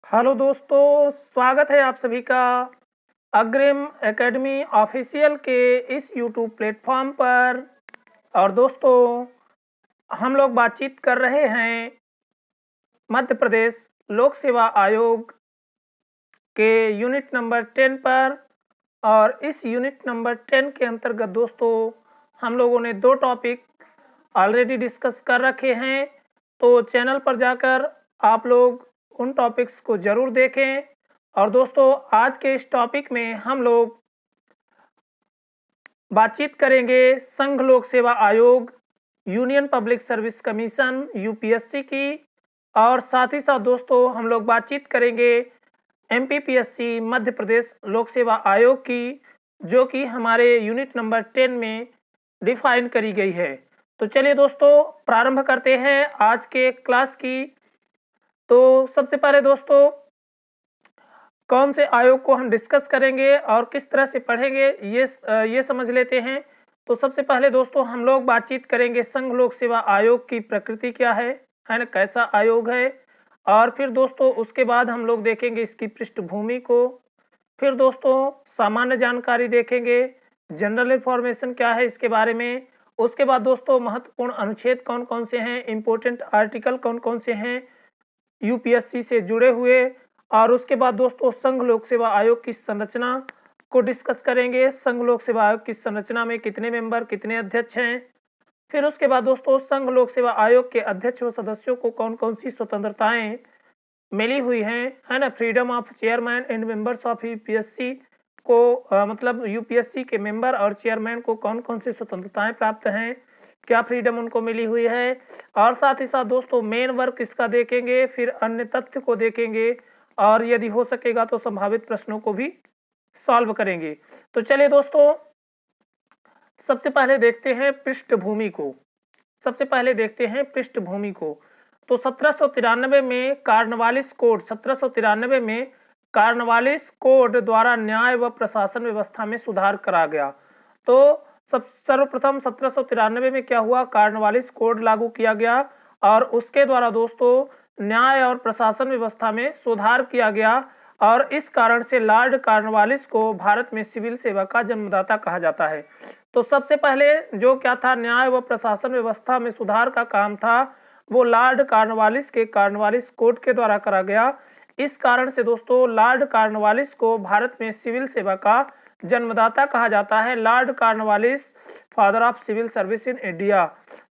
Hello दोस्तों, स्वागत है आप सभी का अग्रिम एकेडमी ऑफिशियल के इस यूट्यूब प्लेटफॉर्म पर। और दोस्तों, हम लोग बातचीत कर रहे हैं मध्य प्रदेश लोक सेवा आयोग के यूनिट नंबर 10 पर। और इस यूनिट नंबर 10 के अंतर्गत दोस्तों हम लोगों ने 2 टॉपिक ऑलरेडी डिस्कस कर रखे हैं। तो चैनल पर जाकर आप लोग उन टॉपिक्स को ज़रूर देखें। और दोस्तों, आज के इस टॉपिक में हम लोग बातचीत करेंगे संघ लोक सेवा आयोग, union public service commission UPSC की। और साथ ही साथ दोस्तों हम लोग बातचीत करेंगे एमपीपीएससी मध्य प्रदेश लोक सेवा आयोग की, जो कि हमारे यूनिट नंबर 10 में डिफाइन करी गई है। तो चलिए दोस्तों, प्रारंभ करते हैं आज के क्लास की। तो सबसे पहले दोस्तों, कौन से आयोग को हम डिस्कस करेंगे और किस तरह से पढ़ेंगे ये समझ लेते हैं। तो सबसे पहले दोस्तों हम लोग बातचीत करेंगे संघ लोक सेवा आयोग की प्रकृति क्या है ना, कैसा आयोग है। और फिर दोस्तों उसके बाद हम लोग देखेंगे इसकी पृष्ठभूमि को। फिर दोस्तों सामान्य जानकारी देखेंगे, जनरल इन्फॉर्मेशन क्या है इसके बारे में। उसके बाद दोस्तों महत्वपूर्ण अनुच्छेद कौन कौन से हैं, इंपॉर्टेंट आर्टिकल कौन कौन से हैं यूपीएससी से जुड़े हुए। और उसके बाद दोस्तों संघ लोक सेवा आयोग की संरचना को डिस्कस करेंगे। संघ लोक सेवा आयोग की संरचना में कितने मेंबर, कितने अध्यक्ष हैं। फिर उसके बाद दोस्तों संघ लोक सेवा आयोग के अध्यक्ष व सदस्यों को कौन कौन सी स्वतंत्रताएं मिली हुई हैं, है ना। Freedom of chairman and members of UPSC को मतलब यूपीएससी के मेंबर और चेयरमैन को कौन कौन सी स्वतंत्रताएं प्राप्त हैं, क्या फ्रीडम उनको मिली हुई है। और साथ ही साथ दोस्तों मेन वर्क इसका देखेंगे, फिर अन्य तथ्य को देखेंगे और यदि हो सकेगा तो संभावित प्रश्नों को भी सॉल्व करेंगे। तो चलिए दोस्तों, सबसे पहले देखते हैं पृष्ठभूमि को। तो 1793 में कार्नवालिस कोड द्वारा न्याय व प्रशासन व्यवस्था में सुधार करा गया। तो सर्वप्रथम 1793 में क्या हुआ, कार्नवालिस कोड लागू किया गया और उसके द्वारा दोस्तों न्याय और प्रशासन व्यवस्था में सुधार किया गया। और इस कारण से लॉर्ड कार्नवालिस को भारत में सिविल सेवा का जन्मदाता कहा जाता है। तो सबसे पहले जो क्या था, न्याय व प्रशासन व्यवस्था में सुधार का काम था, वो लॉर्ड कार्नवालिस के कार्नवालिस कोड के द्वारा करा गया। इस कारण से दोस्तों लॉर्ड कार्नवालिस को भारत में सिविल सेवा का जन्मदाता कहा जाता है। Lord Cornwallis, father of civil service in India.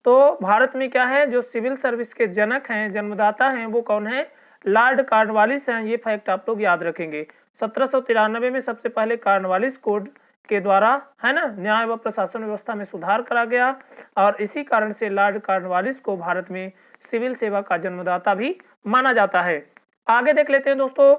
तो भारत में क्या है, जो सिविल सर्विस के जनक हैं, जन्मदाता हैं, वो कौन है, लॉर्ड कार्नवालिस हैं। ये फैक्ट आप लोग याद रखेंगे। 1793 में सबसे पहले कार्नवालिस कोड के द्वारा, है ना, न्याय व प्रशासन व्यवस्था में सुधार करा गया और इसी कारण से लॉर्ड कार्नवालिस को भारत में सिविल सेवा का जन्मदाता भी माना जाता है। आगे देख लेते हैं दोस्तों।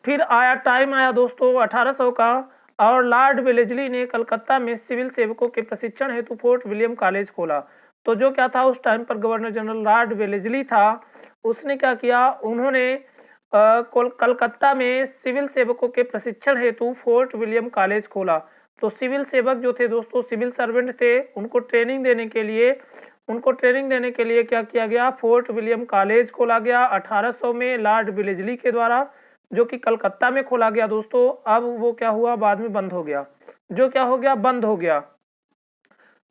फिर टाइम आया दोस्तों 1800 का और लॉर्ड वेलेस्ली ने कलकत्ता में सिविल सेवकों के प्रशिक्षण हेतु फोर्ट विलियम कॉलेज खोला। तो जो क्या था, उस टाइम पर गवर्नर जनरल लॉर्ड वेलेस्ली था, उसने क्या किया, उन्होंने कलकत्ता में सिविल सेवकों के प्रशिक्षण हेतु फोर्ट विलियम कॉलेज खोला। तो सिविल सेवक जो थे दोस्तों, सिविल सर्वेंट थे, उनको ट्रेनिंग देने के लिए क्या किया गया, फोर्ट विलियम कॉलेज खोला गया 1800 में लॉर्ड वेलेस्ली के द्वारा, जो कि कलकत्ता में खोला गया दोस्तों। अब वो क्या हुआ, बाद में बंद हो गया। बंद हो गया।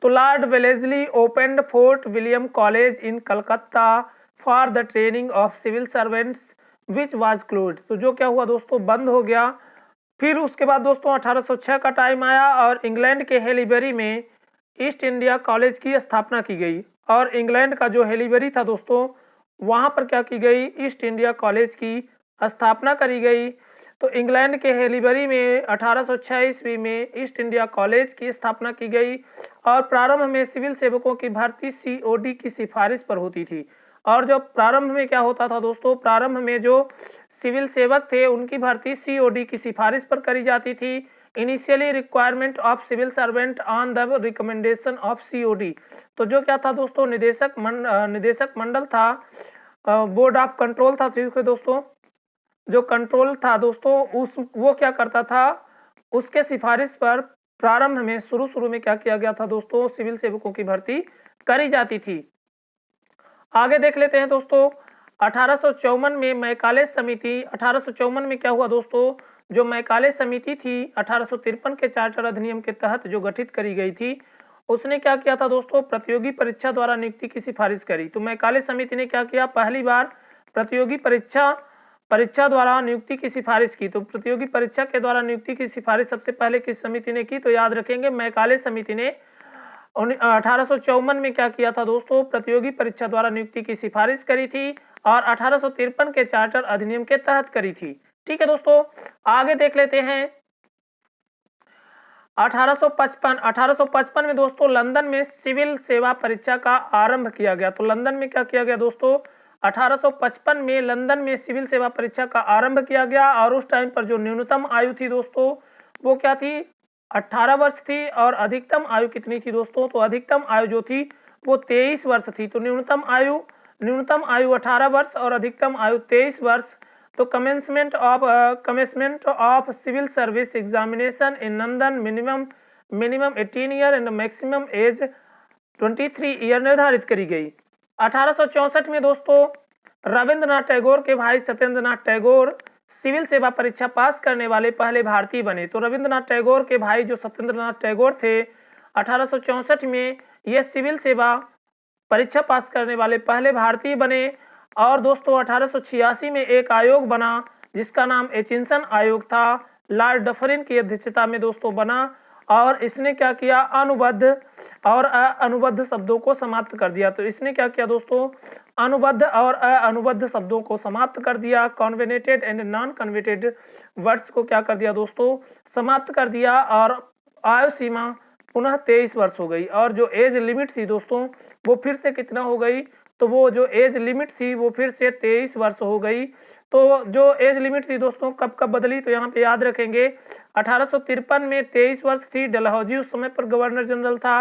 तो Lord Wellesley opened Fort William college in Calcutta for the training of civil servants which was closed. तो जो क्या हुआ दोस्तों, बंद हो गया। फिर उसके बाद दोस्तों 1806 का टाइम आया और इंग्लैंड के हेलीबरी में ईस्ट इंडिया कॉलेज की स्थापना की गई। और इंग्लैंड का जो हेलीबरी था दोस्तों, वहां पर क्या की गई, ईस्ट इंडिया कॉलेज की स्थापना करी गई। तो इंग्लैंड के हेलीबरी में 1806 ईस्वी में ईस्ट इंडिया कॉलेज की स्थापना की गई। और प्रारंभ में सिविल सेवकों की भर्ती सीओडी की सिफारिश पर होती थी। और जो प्रारंभ में क्या होता था दोस्तों, प्रारंभ में जो सिविल सेवक थे उनकी भर्ती सीओडी की सिफारिश पर करी जाती थी। Initially requirement of civil servant on the recommendation of COD. तो जो क्या था दोस्तों, निदेशक मंडल था, बोर्ड ऑफ कंट्रोल था दोस्तों, जो कंट्रोल था दोस्तों वो क्या करता था, उसके सिफारिश पर प्रारंभ में शुरू में क्या किया गया था दोस्तों, सिविल सेवकों की भर्ती करी जाती थी। आगे देख लेते हैं दोस्तों। 1854 में मैकाले समिति, 1854 में क्या हुआ दोस्तों, जो मैकाले समिति थी 1853 के चार्टर अधिनियम के तहत जो गठित करी गई थी, उसने क्या किया था दोस्तों, प्रतियोगी परीक्षा द्वारा नियुक्ति की सिफारिश करी। तो मैकाले समिति ने क्या किया, पहली बार प्रतियोगी परीक्षा द्वारा नियुक्ति की सिफारिश की। तो प्रतियोगी परीक्षा के द्वारा नियुक्ति की सिफारिश सबसे पहले किस समिति ने की, तो याद रखेंगे मैकाले समिति ने 1854 में क्या किया था दोस्तों, प्रतियोगी परीक्षा द्वारा नियुक्ति की सिफारिश करी थी और 1853 के चार्टर अधिनियम के तहत करी थी। ठीक है दोस्तों, आगे देख लेते हैं 1855 में दोस्तों लंदन में सिविल सेवा परीक्षा का आरंभ किया गया। तो लंदन में क्या किया गया दोस्तों, 1855 में लंदन में सिविल सेवा परीक्षा का आरंभ किया गया और उस टाइम पर जो न्यूनतम आयु थी दोस्तों वो क्या थी, 18 वर्ष थी और अधिकतम आयु कितनी थी दोस्तों, तो अधिकतम आयु जो थी वो 23 वर्ष थी। तो न्यूनतम आयु 18 वर्ष और अधिकतम आयु 23 वर्ष। तो commencement of civil service examination in London minimum 18 year and maximum age 23 year निर्धारित करी गई। 1864 में दोस्तों रविंद्रनाथ टैगोर के भाई सत्येंद्रनाथ टैगोर सिविल सेवा परीक्षा पास करने वाले पहले भारतीय बने। तो रविंद्रनाथ टैगोर के भाई जो सत्येंद्रनाथ टैगोर थे 1864 में ये सिविल सेवा परीक्षा पास करने वाले पहले भारतीय बने। और दोस्तों 1886 में एक आयोग बना जिसका नाम एचिंसन आयोग था, लॉर्ड डफरिन की अध्यक्षता में दोस्तों बना और इसने क्या किया, अनुबद्ध और अनुबद्ध शब्दों को समाप्त कर दिया। तो इसने क्या किया दोस्तों, अनुबद्ध और अनुबद्ध शब्दों को समाप्त कर दिया, कॉन्वेनेटेड एंड नॉन कन्वेटेड वर्ड्स को क्या कर दिया दोस्तों, समाप्त कर दिया और आयु सीमा पुनः 23 वर्ष हो गई। और जो एज लिमिट थी दोस्तों वो फिर से कितना हो गई, तो वो जो एज लिमिट थी वो फिर से 23 वर्ष हो गई। तो जो एज लिमिट थी दोस्तों कब कब बदली, तो यहाँ पे याद रखेंगे 1853 में 23 वर्ष थी, डलहौजी उस समय पर गवर्नर जनरल था।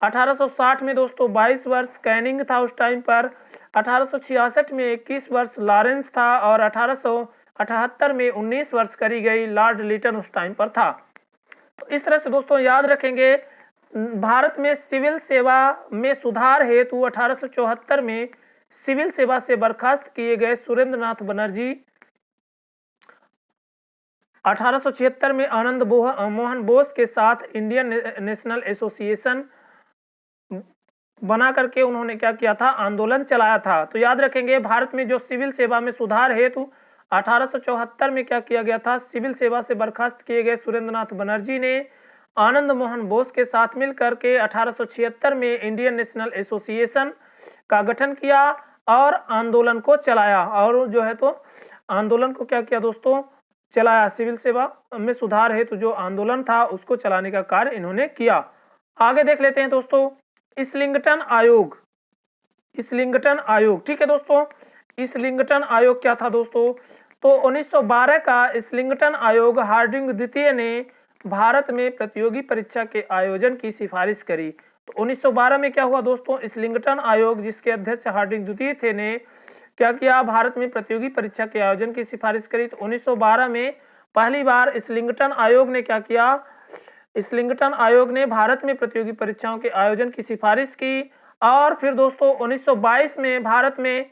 1860 में दोस्तों 22 वर्ष कैनिंग था उस टाइम पर। 1866 में 21 वर्ष लॉरेंस था और 1878 में 19 वर्ष करी गई, लॉर्ड लिटन उस टाइम पर था। तो इस तरह से दोस्तों याद रखेंगे भारत में सिविल सेवा में सुधार हेतु 1874 में सिविल सेवा से बर्खास्त किए गए सुरेंद्रनाथ बनर्जी 1876 में आनंद मोहन बोस के साथ इंडियन नेशनल एसोसिएशन बना करके उन्होंने क्या किया था, आंदोलन चलाया था। तो याद रखेंगे भारत में जो सिविल सेवा में सुधार हेतु 1874 में क्या किया गया था, सिविल सेवा से बर्खास्त किए गए सुरेंद्रनाथ बनर्जी ने आनंद मोहन बोस के साथ मिलकर के 1876 में इंडियन नेशनल एसोसिएशन का गठन किया और आंदोलन को चलाया। और जो है तो आंदोलन को क्या किया दोस्तों, चलाया। सिविल सेवा में सुधार हेतु जो आंदोलन था उसको चलाने का कार्य इन्होंने किया। आगे देख लेते हैं दोस्तों इस्लिंगटन आयोग। ठीक है दोस्तों, इस्लिंगटन आयोग क्या था दोस्तों, तो 1912 का इस्लिंगटन आयोग हार्डिंग द्वितीय ने भारत में प्रतियोगी परीक्षा के आयोजन की सिफारिश करी। तो 1912 में क्या हुआ दोस्तों, इस्लिंगटन आयोग जिसके अध्यक्ष हार्डिंग द्वितीय थे ने क्या किया, भारत में प्रतियोगी परीक्षा के आयोजन की सिफारिश करी। तो 1912 में पहली बार इस्लिंगटन आयोग ने क्या किया, इस्लिंगटन आयोग ने भारत में प्रतियोगी परीक्षाओं के आयोजन की सिफारिश की। और फिर दोस्तों 1922 में भारत में,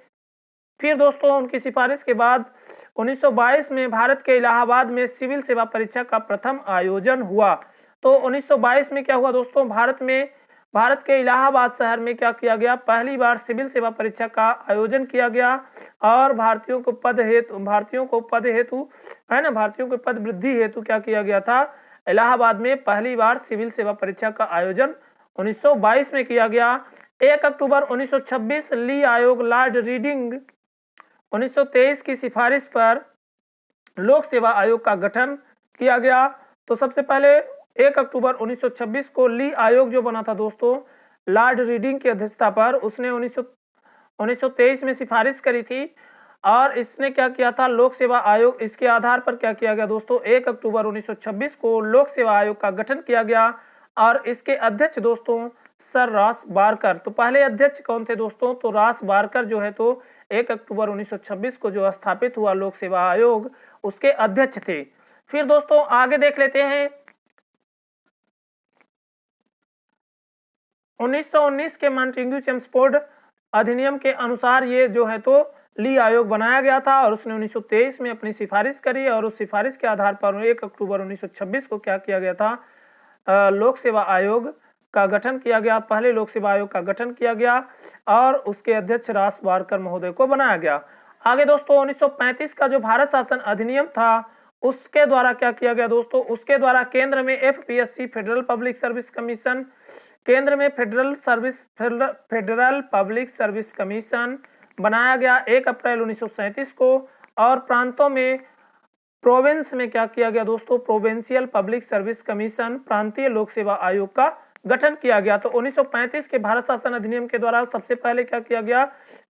फिर दोस्तों उनकी सिफारिश के बाद 1922 में भारत के इलाहाबाद में सिविल सेवा परीक्षा का प्रथम आयोजन हुआ। तो 1922 में क्या हुआ दोस्तों, भारत के इलाहाबाद शहर में क्या किया गया, पहली बार सिविल सेवा परीक्षा का आयोजन किया गया और भारतीयों को पद पद वृद्धि हेतु क्या किया गया था, इलाहाबाद में पहली बार सिविल सेवा परीक्षा का आयोजन 1922 में किया गया। 1 अक्टूबर 1926 ली आयोग लॉर्ड रीडिंग 1923 की सिफारिश पर लोक सेवा आयोग का गठन किया गया। तो सबसे पहले 1 अक्टूबर 1926 को ली आयोग जो बना था दोस्तों लॉर्ड रीडिंग की अध्यक्षता पर, उसने 1923 में सिफारिश करी थी और इसने क्या किया था, लोक सेवा आयोग, इसके आधार पर क्या किया गया दोस्तों, 1 अक्टूबर 1926 को लोक सेवा आयोग का गठन किया गया और इसके अध्यक्ष दोस्तों सर रॉस बारकर। तो पहले अध्यक्ष कौन थे दोस्तों, तो रॉस बारकर जो है तो 1 अक्टूबर 1926 को जो स्थापित हुआ लोक सेवा आयोग उसके अध्यक्ष थे। फिर दोस्तों आगे देख लेते हैं 1919 के मॉन्टेग्यू चेम्सफोर्ड अधिनियम के अनुसार ये जो है तो ली आयोग बनाया गया था और उसने 1923 में अपनी सिफारिश करी और उस सिफारिश के आधार पर 1 अक्टूबर 1926 को क्या किया गया था, लोक सेवा आयोग का गठन किया गया। पहले लोक सेवा आयोग का गठन किया गया और उसके अध्यक्ष रास बारकर महोदय को बनाया गया। आगे दोस्तों 1935 का जो भारत शासन अधिनियम था उसके द्वारा क्या किया गया दोस्तों, उसके द्वारा केंद्र में FPSC federal public service commission, केंद्र में फेडरल पब्लिक सर्विस कमीशन बनाया गया 1 अप्रैल 1937 को, और प्रांतों में प्रोविंस में क्या किया गया दोस्तों, प्रोविंशियल पब्लिक सर्विस कमीशन, प्रांतीय लोक सेवा आयोग का गठन किया गया। तो 1935 के भारत शासन अधिनियम के द्वारा सबसे पहले क्या किया गया,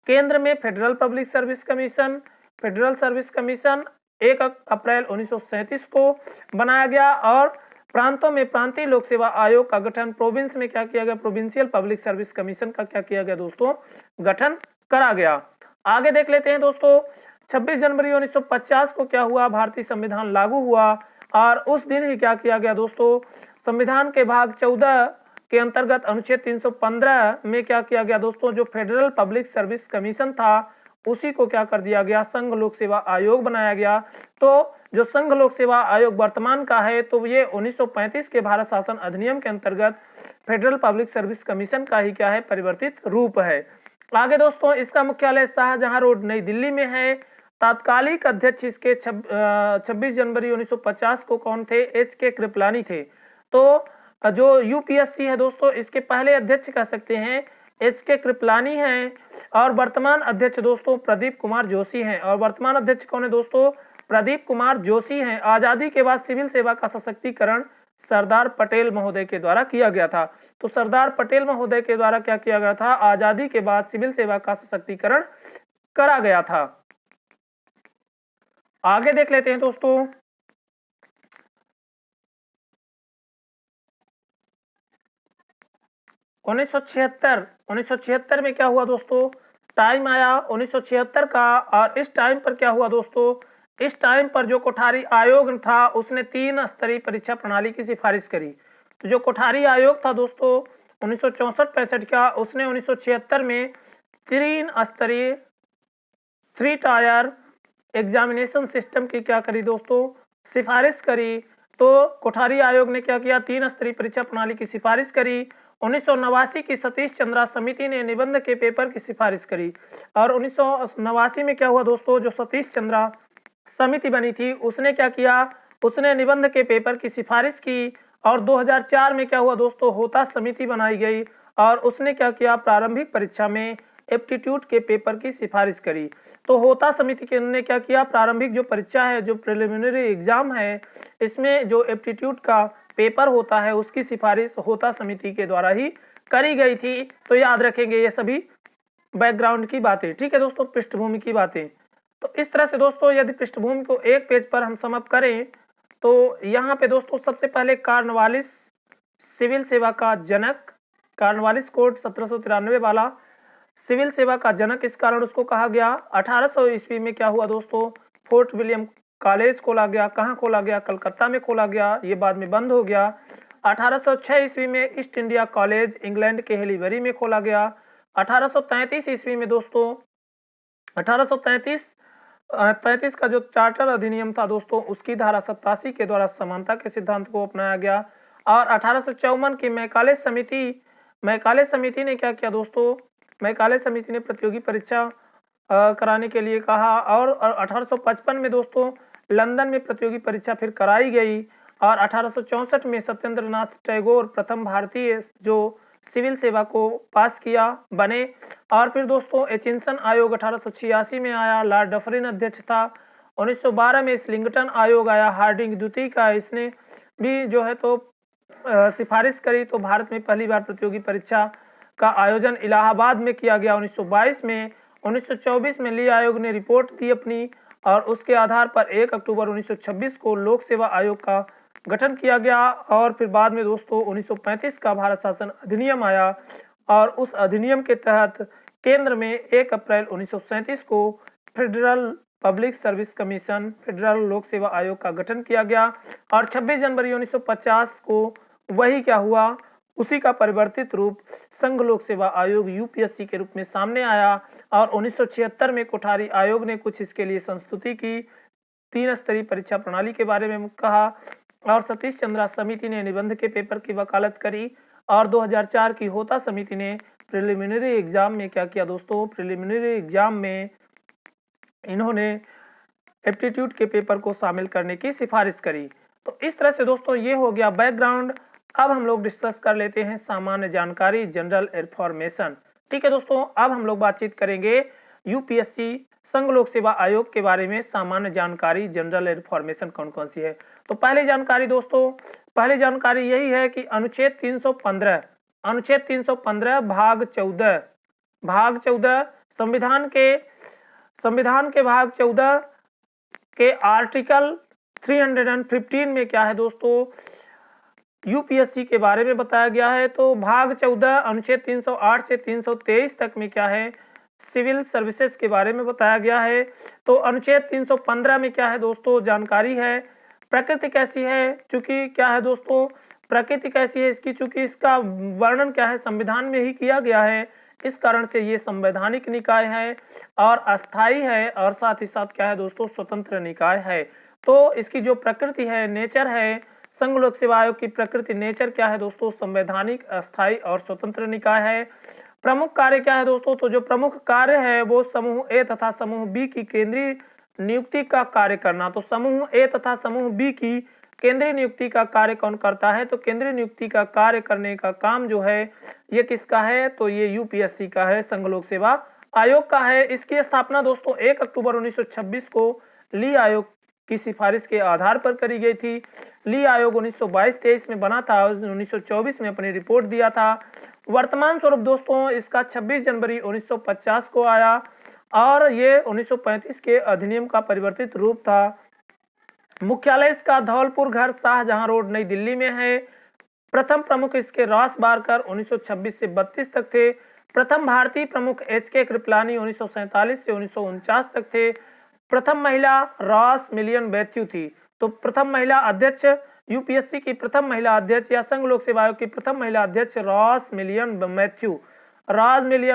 केंद्र में federal public service commission, federal service commission 1 अप्रैल 1937 को बनाया गया, और प्रांतों में प्रांतीय लोक सेवा आयोग का गठन, प्रोविंस में क्या किया गया, प्रोविंशियल पब्लिक सर्विस कमीशन का क्या किया गया दोस्तों, गठन करा गया। आगे देख लेते हैं दोस्तों 26 जनवरी 1950 को क्या हुआ, भारतीय संविधान लागू हुआ और उस दिन ही क्या किया गया दोस्तों, संविधान के भाग 14 के अंतर्गत अनुच्छेद 315 में क्या किया गया दोस्तों, जो फेडरल पब्लिक सर्विस कमीशन था उसी को क्या कर दिया गया, संघ लोक सेवा आयोग बनाया गया। तो जो संघ लोक सेवा आयोग वर्तमान का है तो ये 1935 के भारत शासन अधिनियम के अंतर्गत फेडरल पब्लिक सर्विस कमीशन का ही क्या है, परिवर्तित रूप है। आगे दोस्तों इसका मुख्यालय शाहजहां रोड नई दिल्ली में है। तात्कालिक अध्यक्ष इसके 26 जनवरी 1950 को कौन थे, HK कृपलानी थे। तो जो यूपीएससी है दोस्तों इसके पहले अध्यक्ष कह सकते हैं HK कृपलानी हैं, और वर्तमान अध्यक्ष दोस्तों प्रदीप कुमार जोशी हैं। और वर्तमान अध्यक्ष कौन है दोस्तों, प्रदीप कुमार जोशी हैं। आजादी के बाद सिविल सेवा का सशक्तिकरण सरदार पटेल महोदय के द्वारा किया गया था। तो सरदार पटेल महोदय के द्वारा क्या किया गया था, आजादी के बाद सिविल सेवा का सशक्तिकरण करा गया था। आगे देख लेते हैं दोस्तों 1976 में क्या हुआ दोस्तों, टाइम आया 1976 का, और इस टाइम पर क्या हुआ दोस्तों, इस टाइम पर जो कोठारी आयोग था उसने 3 स्तरीय परीक्षा प्रणाली की सिफारिश करी। तो जो कोठारी आयोग था दोस्तों 1964-65 का, उसने 1976 में 3 स्तरीय 3 टायर एग्जामिनेशन सिस्टम की क्या करी दोस्तों, सिफारिश करी। तो कोठारी आयोग ने क्या किया, 3 स्तरीय परीक्षा प्रणाली की सिफारिश करी। 1989 की सतीश चंद्रा समिति ने निबंध के पेपर की सिफारिश करी, और 1989 में क्या हुआ दोस्तों, जो सतीश चंद्रा समिति बनी थी उसने क्या किया, उसने निबंध के पेपर की सिफारिश की। और 2004 में क्या हुआ दोस्तों, होता समिति बनाई गई और उसने क्या किया, प्रारंभिक परीक्षा में एप्टीट्यूड के पेपर की सिफारिश करी। तो होता समिति ने क्या किया, प्रारंभिक जो परीक्षा है, जो प्रिलिमिनरी एग्जाम है, इसमें जो एप्टीट्यूड का पेपर होता है उसकी सिफारिश होता समिति के द्वारा ही करी गई थी। तो याद रखेंगे ये सभी बैकग्राउंड की बातें, ठीक है दोस्तों, पृष्ठभूमि की बातें। तो इस तरह से दोस्तों यदि पृष्ठभूमि को एक पेज पर हम समअप करें तो यहाँ पे दोस्तों सबसे पहले कार्नवालिस सिविल सेवा का जनक, कार्नवालिस कोड 1793 वाला सिविल सेवा का जनक इस कारण उसको कहा गया। 1800 ईस्वी में क्या हुआ दोस्तों, फोर्ट विलियम कॉलेज खोला गया। कहाँ खोला गया, कलकत्ता में खोला गया, ये बाद में बंद हो गया। 1806 ईस्वी में ईस्ट इंडिया कॉलेज इंग्लैंड के हेलीबरी में खोला गया। 1833 ईस्वी में दोस्तों 1833 का जो चार्टर अधिनियम था दोस्तों उसकी धारा 87 के द्वारा समानता के सिद्धांत को अपनाया गया। और 1854 की मैकाले समिति ने क्या किया दोस्तों, मैकाले समिति ने प्रतियोगी परीक्षा कराने के लिए कहा। और 1855 में दोस्तों लंदन में प्रतियोगी परीक्षा फिर कराई गई। और 1864 में सत्येंद्रनाथ टैगोर प्रथम भारतीय जो सिविल सेवा को पास किया बने। और फिर दोस्तों एचिंसन आयोग 1886 में आया, लॉर्ड डफरिन अध्यक्ष था। 1912 में स्लिंगटन आयोग आया, हार्डिंग द्वितीय का, इसने भी जो है तो सिफारिश करी। तो भारत में पहली बार प्रतियोगी परीक्षा का आयोजन इलाहाबाद में किया गया 1922 में। 1924 में ली आयोग ने रिपोर्ट दी अपनी, और उसके आधार पर 1 अक्टूबर 1926 को लोक सेवा आयोग का गठन किया गया। और फिर बाद में दोस्तों 1935 का भारत शासन अधिनियम आया, और उस अधिनियम के तहत केंद्र में 1 अप्रैल 1937 को federal public service commission, federal लोक सेवा आयोग का गठन किया गया। और 26 जनवरी 1950 को वही क्या हुआ, उसी का परिवर्तित रूप संघ लोक सेवा आयोग यूपीएससी के रूप में सामने आया और 1976 में कोठारी आयोग ने कुछ इसके लिए संस्तुति की, 3 स्तरीय परीक्षा प्रणाली के बारे में कहा और सतीश चंद्रा समिति ने निबंध के पेपर की वकालत करी और 2004 की होता समिति ने प्रिलिमिनरी एग्जाम में क्या किया दोस्तों, प्रिलिमिनरी एग्जाम में इन्होंने एप्टीट्यूड के पेपर को शामिल करने की सिफारिश करी। तो इस तरह से दोस्तों ये हो गया बैकग्राउंड। अब हम लोग डिस्कस कर लेते हैं सामान्य जानकारी, जनरल इन्फॉर्मेशन। ठीक है दोस्तों, अब हम लोग बातचीत करेंगे यूपीएससी संघ लोक सेवा आयोग के बारे में सामान्य जानकारी, जनरल इन्फॉर्मेशन कौन कौन सी है। तो पहली जानकारी दोस्तों, पहली जानकारी यही है कि अनुच्छेद 315 भाग 14 संविधान के भाग 14 के आर्टिकल 315 में क्या है दोस्तों, यूपीएससी के बारे में बताया गया है। तो भाग 14 अनुच्छेद 308 से 323 तक में क्या है, सिविल सर्विसेज के बारे में बताया गया है। तो अनुच्छेद 315 में क्या है दोस्तों, जानकारी है प्रकृति कैसी है, चूंकि क्या है दोस्तों, प्रकृति कैसी है इसकी, चूंकि इसका वर्णन क्या है संविधान में ही किया गया है, इस कारण से ये संवैधानिक निकाय है और अस्थाई है और साथ ही साथ क्या है दोस्तों, स्वतंत्र निकाय है। तो इसकी जो प्रकृति है, नेचर है, संघ लोक सेवा आयोग की प्रकृति नेचर क्या है दोस्तों, संवैधानिक, अस्थाई और स्वतंत्र निकाय है। प्रमुख कार्य क्या है दोस्तों, तो जो प्रमुख कार्य है वो समूह ए तथा समूह बी की केंद्रीय नियुक्ति का कार्य करना। तो समूह ए तथा समूह बी की केंद्रीय नियुक्ति का कार्य कौन करता है, तो केंद्रीय नियुक्ति का कार्य करने का काम जो है ये किसका है, तो ये यूपीएससी का है, संघ लोक सेवा आयोग का है। इसकी स्थापना दोस्तों 1 अक्टूबर 1926 को ली आयोग की सिफारिश के आधार पर करी गई थी। ली आयोग 1922-23 में बना था, 1924 में अपनी रिपोर्ट दिया था। वर्तमान स्वरूप दोस्तों इसका 26 जनवरी 1950 को आया और ये 1935 के अधिनियम का परिवर्तित रूप था। मुख्यालय इसका धौलपुर घर, शाहजहां रोड, नई दिल्ली में है। प्रथम प्रमुख इसके रॉस बारकर 1926 से 32 तक थे। प्रथम भारतीय प्रमुख एच.के. कृपलानी 1947 से 1949 तक थे। प्रथम महिला रॉस मिलियन मैथ्यू थी। तो प्रथम महिला अध्यक्ष, यूपीएससी की प्रथम महिला अध्यक्ष या संघ लोक सेवा आयोग की प्रथम महिला अध्यक्ष रॉस मिलियन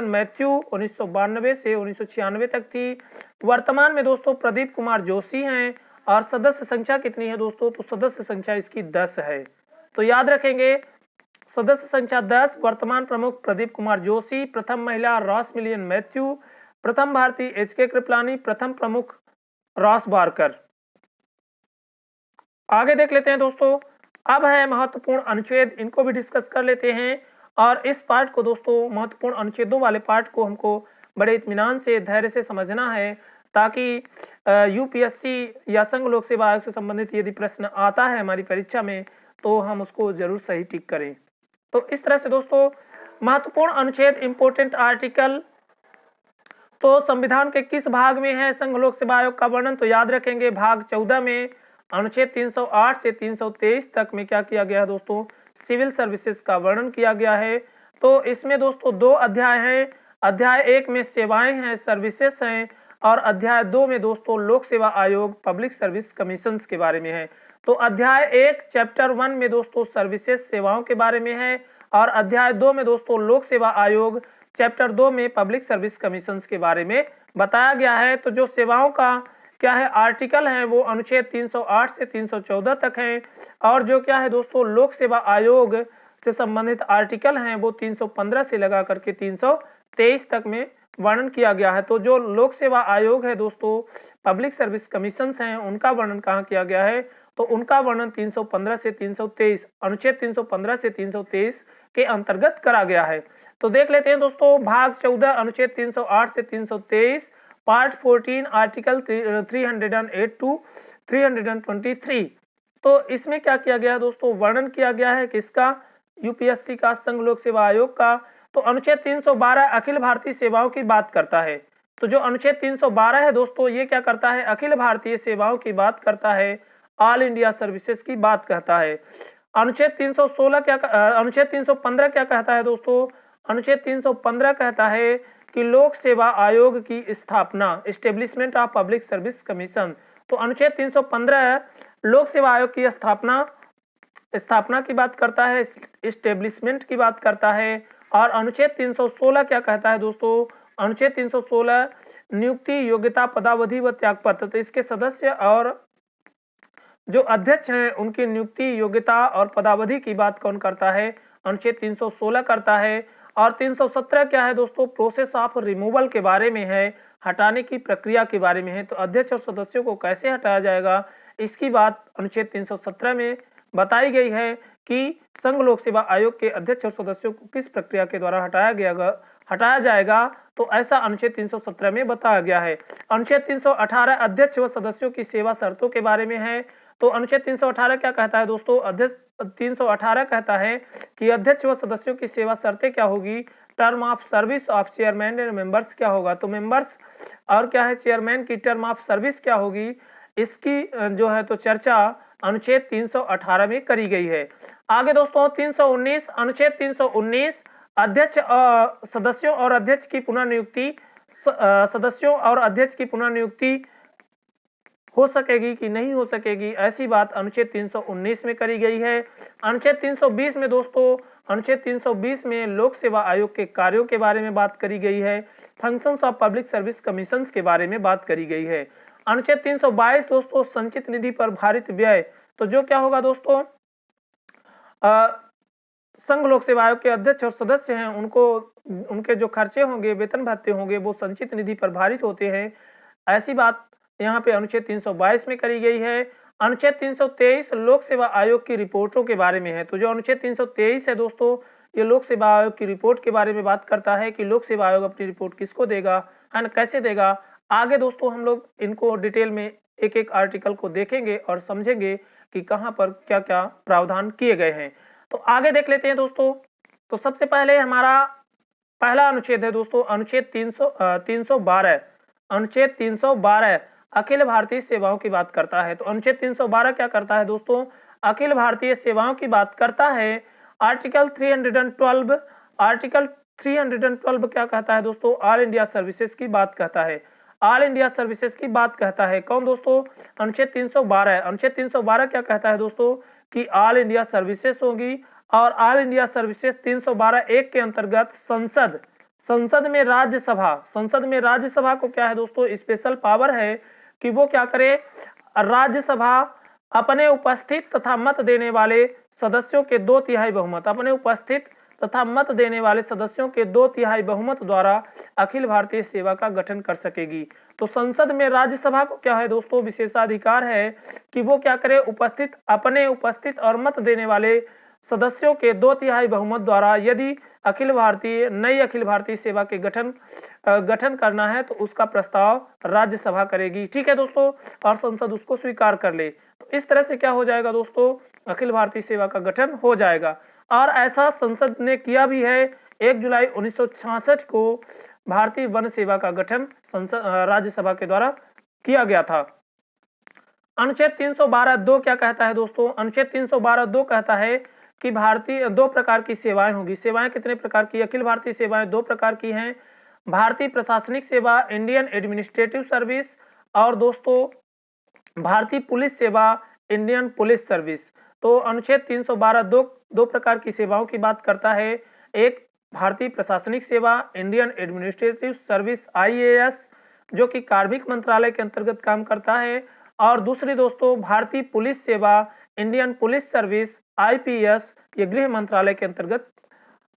मैथ्यू 1992 से 1996 तक थी। वर्तमान में दोस्तों प्रदीप कुमार जोशी हैं और सदस्य संख्या कितनी है दोस्तों, तो सदस्य संख्या इसकी 10 है। तो याद रखेंगे सदस्य संख्या 10। वर्तमान प्रमुख प्रदीप कुमार जोशी, प्रथम महिला रॉस मिलियन मैथ्यू, प्रथम भारतीय एच.के. कृपलानी, प्रथम प्रमुख रॉस बारकर। आगे देख लेते हैं दोस्तों, अब है महत्वपूर्ण अनुच्छेद, इनको भी डिस्कस कर लेते हैं। और इस पार्ट को दोस्तों, महत्वपूर्ण अनुच्छेदों वाले पार्ट को हमको बड़े इत्मीनान से, धैर्य से समझना है, ताकि यूपीएससी या संघ लोक सेवा आयोग से संबंधित यदि प्रश्न आता है हमारी परीक्षा में तो हम उसको जरूर सही टिक करें। तो इस तरह से दोस्तों महत्वपूर्ण अनुच्छेद, इंपोर्टेंट आर्टिकल, तो संविधान के किस भाग में है संघ लोक सेवा आयोग का वर्णन, तो याद रखेंगे भाग 14 में अनुच्छेद 308 से 323 तक में क्या किया गया है दोस्तों, सिविल सर्विसेज का वर्णन किया गया है। तो इसमें दोस्तों 2 अध्याय हैं। अध्याय 1 में सेवाएं हैं, सर्विसेज हैं, और अध्याय 2 में दोस्तों लोक सेवा आयोग, पब्लिक सर्विस कमीशन के बारे में है। तो अध्याय 1 चैप्टर 1 में दोस्तों सर्विसेज, सेवाओं के बारे में है, और अध्याय 2 में दोस्तों लोक सेवा आयोग, चैप्टर 2 में पब्लिक सर्विस कमीशन के बारे में बताया गया है। तो जो सेवाओं का क्या है आर्टिकल है वो अनुच्छेद 308 से 314 तक है, और जो क्या है दोस्तों लोक सेवा आयोग से संबंधित आर्टिकल हैं वो 315 से लगा करके 323 तक में वर्णन किया गया है। तो जो लोक सेवा आयोग है दोस्तों, पब्लिक सर्विस कमीशन हैं, उनका वर्णन कहाँ किया गया है, तो उनका वर्णन 315 से 323, अनुच्छेद 315 से 323 के अंतर्गत करा गया है। तो देख लेते हैं दोस्तों भाग 14 अनुच्छेद 308 से 323, पार्ट 14 आर्टिकल 308 टू 323। तो इसमें क्या किया गया है दोस्तों, वर्णन किया गया है किसका, यूपीएससी का, संघ लोक सेवा आयोग का। तो अनुच्छेद 312 अखिल भारतीय सेवाओं की बात करता है। तो जो अनुच्छेद 312 है दोस्तों ये क्या करता है, अखिल भारतीय सेवाओं की बात करता है, ऑल इंडिया सर्विसेज की बात कहता है। अनुच्छेद 316 क्या, अनुच्छेद 315 क्या कहता है दोस्तों, अनुच्छेद 315 कहता है कि लोक सेवा आयोग की स्थापना, establishment of public service commission. तो अनुच्छेद 315 लोक सेवा आयोग की स्थापना स्थापना की बात करता है, इस्टेब्लिशमेंट की बात करता है। और अनुच्छेद 316 क्या कहता है दोस्तों? अनुच्छेद 316 नियुक्ति, योग्यता, पदावधि व त्यागपत्र। तो इसके सदस्य और जो अध्यक्ष हैं उनकी नियुक्ति, योग्यता और पदावधि की बात कौन करता है? अनुच्छेद 316 करता है। और 317 क्या है दोस्तों? प्रोसेस ऑफ रिमूवल के बारे में है, हटाने की प्रक्रिया के बारे में है। तो अध्यक्ष और सदस्यों को कैसे हटाया जाएगा, इसकी बात अनुच्छेद 317 में बताई गई है कि संघ लोक सेवा आयोग के अध्यक्ष और सदस्यों को किस प्रक्रिया के द्वारा हटाया जाएगा। तो ऐसा अनुच्छेद 317 में बताया गया है। अनुच्छेद 318 अध्यक्ष व सदस्यों की सेवा शर्तों के बारे में है। तो अनुच्छेद 318 क्या कहता है दोस्तों? अध्यक्ष 318 कहता है कि अध्यक्ष व सदस्यों की सेवा शर्तें क्या होगी? Term of service of chairman and members क्या होगा? तो मेंबर्स और क्या है, चेयरमैन की टर्म ऑफ सर्विस क्या होगी, इसकी जो है तो चर्चा अनुच्छेद 318 में करी गई है। आगे दोस्तों 319, अनुच्छेद 319 अध्यक्ष सदस्यों और अध्यक्ष की पुनः नियुक्ति, सदस्यों और अध्यक्ष की पुनः नियुक्ति हो सकेगी कि नहीं हो सकेगी, ऐसी बात अनुच्छेद 319 में करी गई है। अनुच्छेद 320 में दोस्तों, अनुच्छेद 320 में लोक सेवा आयोग के कार्यों के बारे में बात करी गई है, functions of public service commissions के बारे में बात करी गई है। अनुच्छेद 322 दोस्तों संचित निधि पर भारित व्यय। तो जो क्या होगा दोस्तों, संघ लोक सेवा आयोग के अध्यक्ष और सदस्य हैं उनको उनके जो खर्चे होंगे, वेतन भत्ते होंगे, वो संचित निधि पर भारित होते हैं, ऐसी बात यहाँ पे अनुच्छेद 322 में करी गई है। अनुच्छेद 323 लोक सेवा आयोग की रिपोर्टों के बारे में है। तो जो अनुच्छेद 323 है दोस्तों, ये लोक सेवा आयोग की रिपोर्ट के बारे में बात करता है कि लोक सेवा आयोग अपनी रिपोर्ट किसको देगा एंड कैसे देगा। आगे दोस्तों हम लोग इनको डिटेल में एक एक आर्टिकल को देखेंगे और समझेंगे कि कहाँ पर क्या क्या प्रावधान किए गए हैं। तो आगे देख लेते हैं दोस्तों। तो सबसे पहले हमारा पहला अनुच्छेद है दोस्तों, अनुच्छेद 312। अनुच्छेद 312 अखिल भारतीय सेवाओं की बात करता है। तो अनुच्छेद 312 क्या करता है दोस्तों? अखिल भारतीय सेवाओं की बात करता है। आर्टिकल 312, आर्टिकल 312 क्या कहता है दोस्तों? ऑल इंडिया सर्विसेज की बात कहता है। ऑल इंडिया सर्विसेज की बात कहता है कौन दोस्तों? अनुच्छेद 312। अनुच्छेद 312 क्या कहता है दोस्तों? कि ऑल इंडिया सर्विसेज होगी। और ऑल इंडिया सर्विसेज 312 एक के अंतर्गत संसद में राज्यसभा, संसद में राज्यसभा को क्या है दोस्तों? स्पेशल पावर है कि वो क्या करे, राज्यसभा अपने उपस्थित तथा मत देने वाले सदस्यों के 2/3 बहुमत, अपने उपस्थित तथा मत देने वाले सदस्यों के 2/3 बहुमत द्वारा अखिल भारतीय सेवा का गठन कर सकेगी। तो संसद में राज्यसभा को क्या है दोस्तों? विशेषाधिकार है कि वो क्या करे, अपने उपस्थित और मत देने वाले सदस्यों के 2/3 बहुमत द्वारा यदि नई अखिल भारतीय सेवा के गठन करना है तो उसका प्रस्ताव राज्यसभा करेगी। ठीक है दोस्तों, और संसद उसको स्वीकार कर ले। तो इस तरह से क्या हो जाएगा दोस्तों? अखिल भारतीय सेवा का गठन हो जाएगा। और ऐसा संसद ने किया भी है। 1 जुलाई 1966 को भारतीय वन सेवा का गठन राज्यसभा के द्वारा किया गया था। अनुच्छेद 312(2) क्या कहता है दोस्तों? अनुच्छेद 312(2) कहता है कि भारतीय 2 प्रकार की सेवाएं होंगी। सेवाएं कितने प्रकार की? अखिल भारतीय सेवाएं 2 प्रकार की हैं। भारतीय प्रशासनिक सेवा, इंडियन एडमिनिस्ट्रेटिव सर्विस, और दोस्तों भारतीय पुलिस सेवा, इंडियन पुलिस सर्विस। तो अनुच्छेद 312(2) 2 प्रकार की सेवाओं की बात करता है। एक भारतीय प्रशासनिक सेवा, इंडियन एडमिनिस्ट्रेटिव सर्विस IAS, जो कि कार्मिक मंत्रालय के अंतर्गत काम करता है। और दूसरी दोस्तों भारतीय पुलिस सेवा, इंडियन पुलिस सर्विस IPS, ये गृह मंत्रालय के अंतर्गत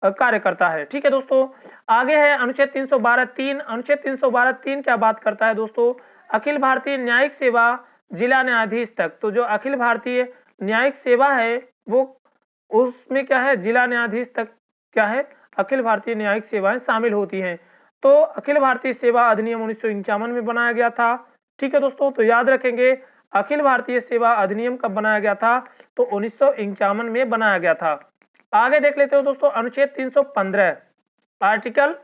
कार्य करता है। ठीक है दोस्तों, आगे है अनुच्छेद 312(3). अनुच्छेद 312(3) क्या बात करता है दोस्तों? अखिल भारतीय न्यायिक सेवा जिला न्यायाधीश तक। तो जो अखिल भारतीय न्यायिक सेवा है वो उसमें क्या है, जिला न्यायाधीश तक क्या है, अखिल भारतीय न्यायिक सेवाएं शामिल होती हैं। तो अखिल भारतीय सेवा अधिनियम 1951 में बनाया गया था। ठीक है दोस्तों, तो याद रखेंगे अखिल भारतीय सेवा अधिनियम कब बनाया गया था? तो 1951 में बनाया गया था। आगे देख लेते हो दोस्तों अनुच्छेद 315, आर्टिकल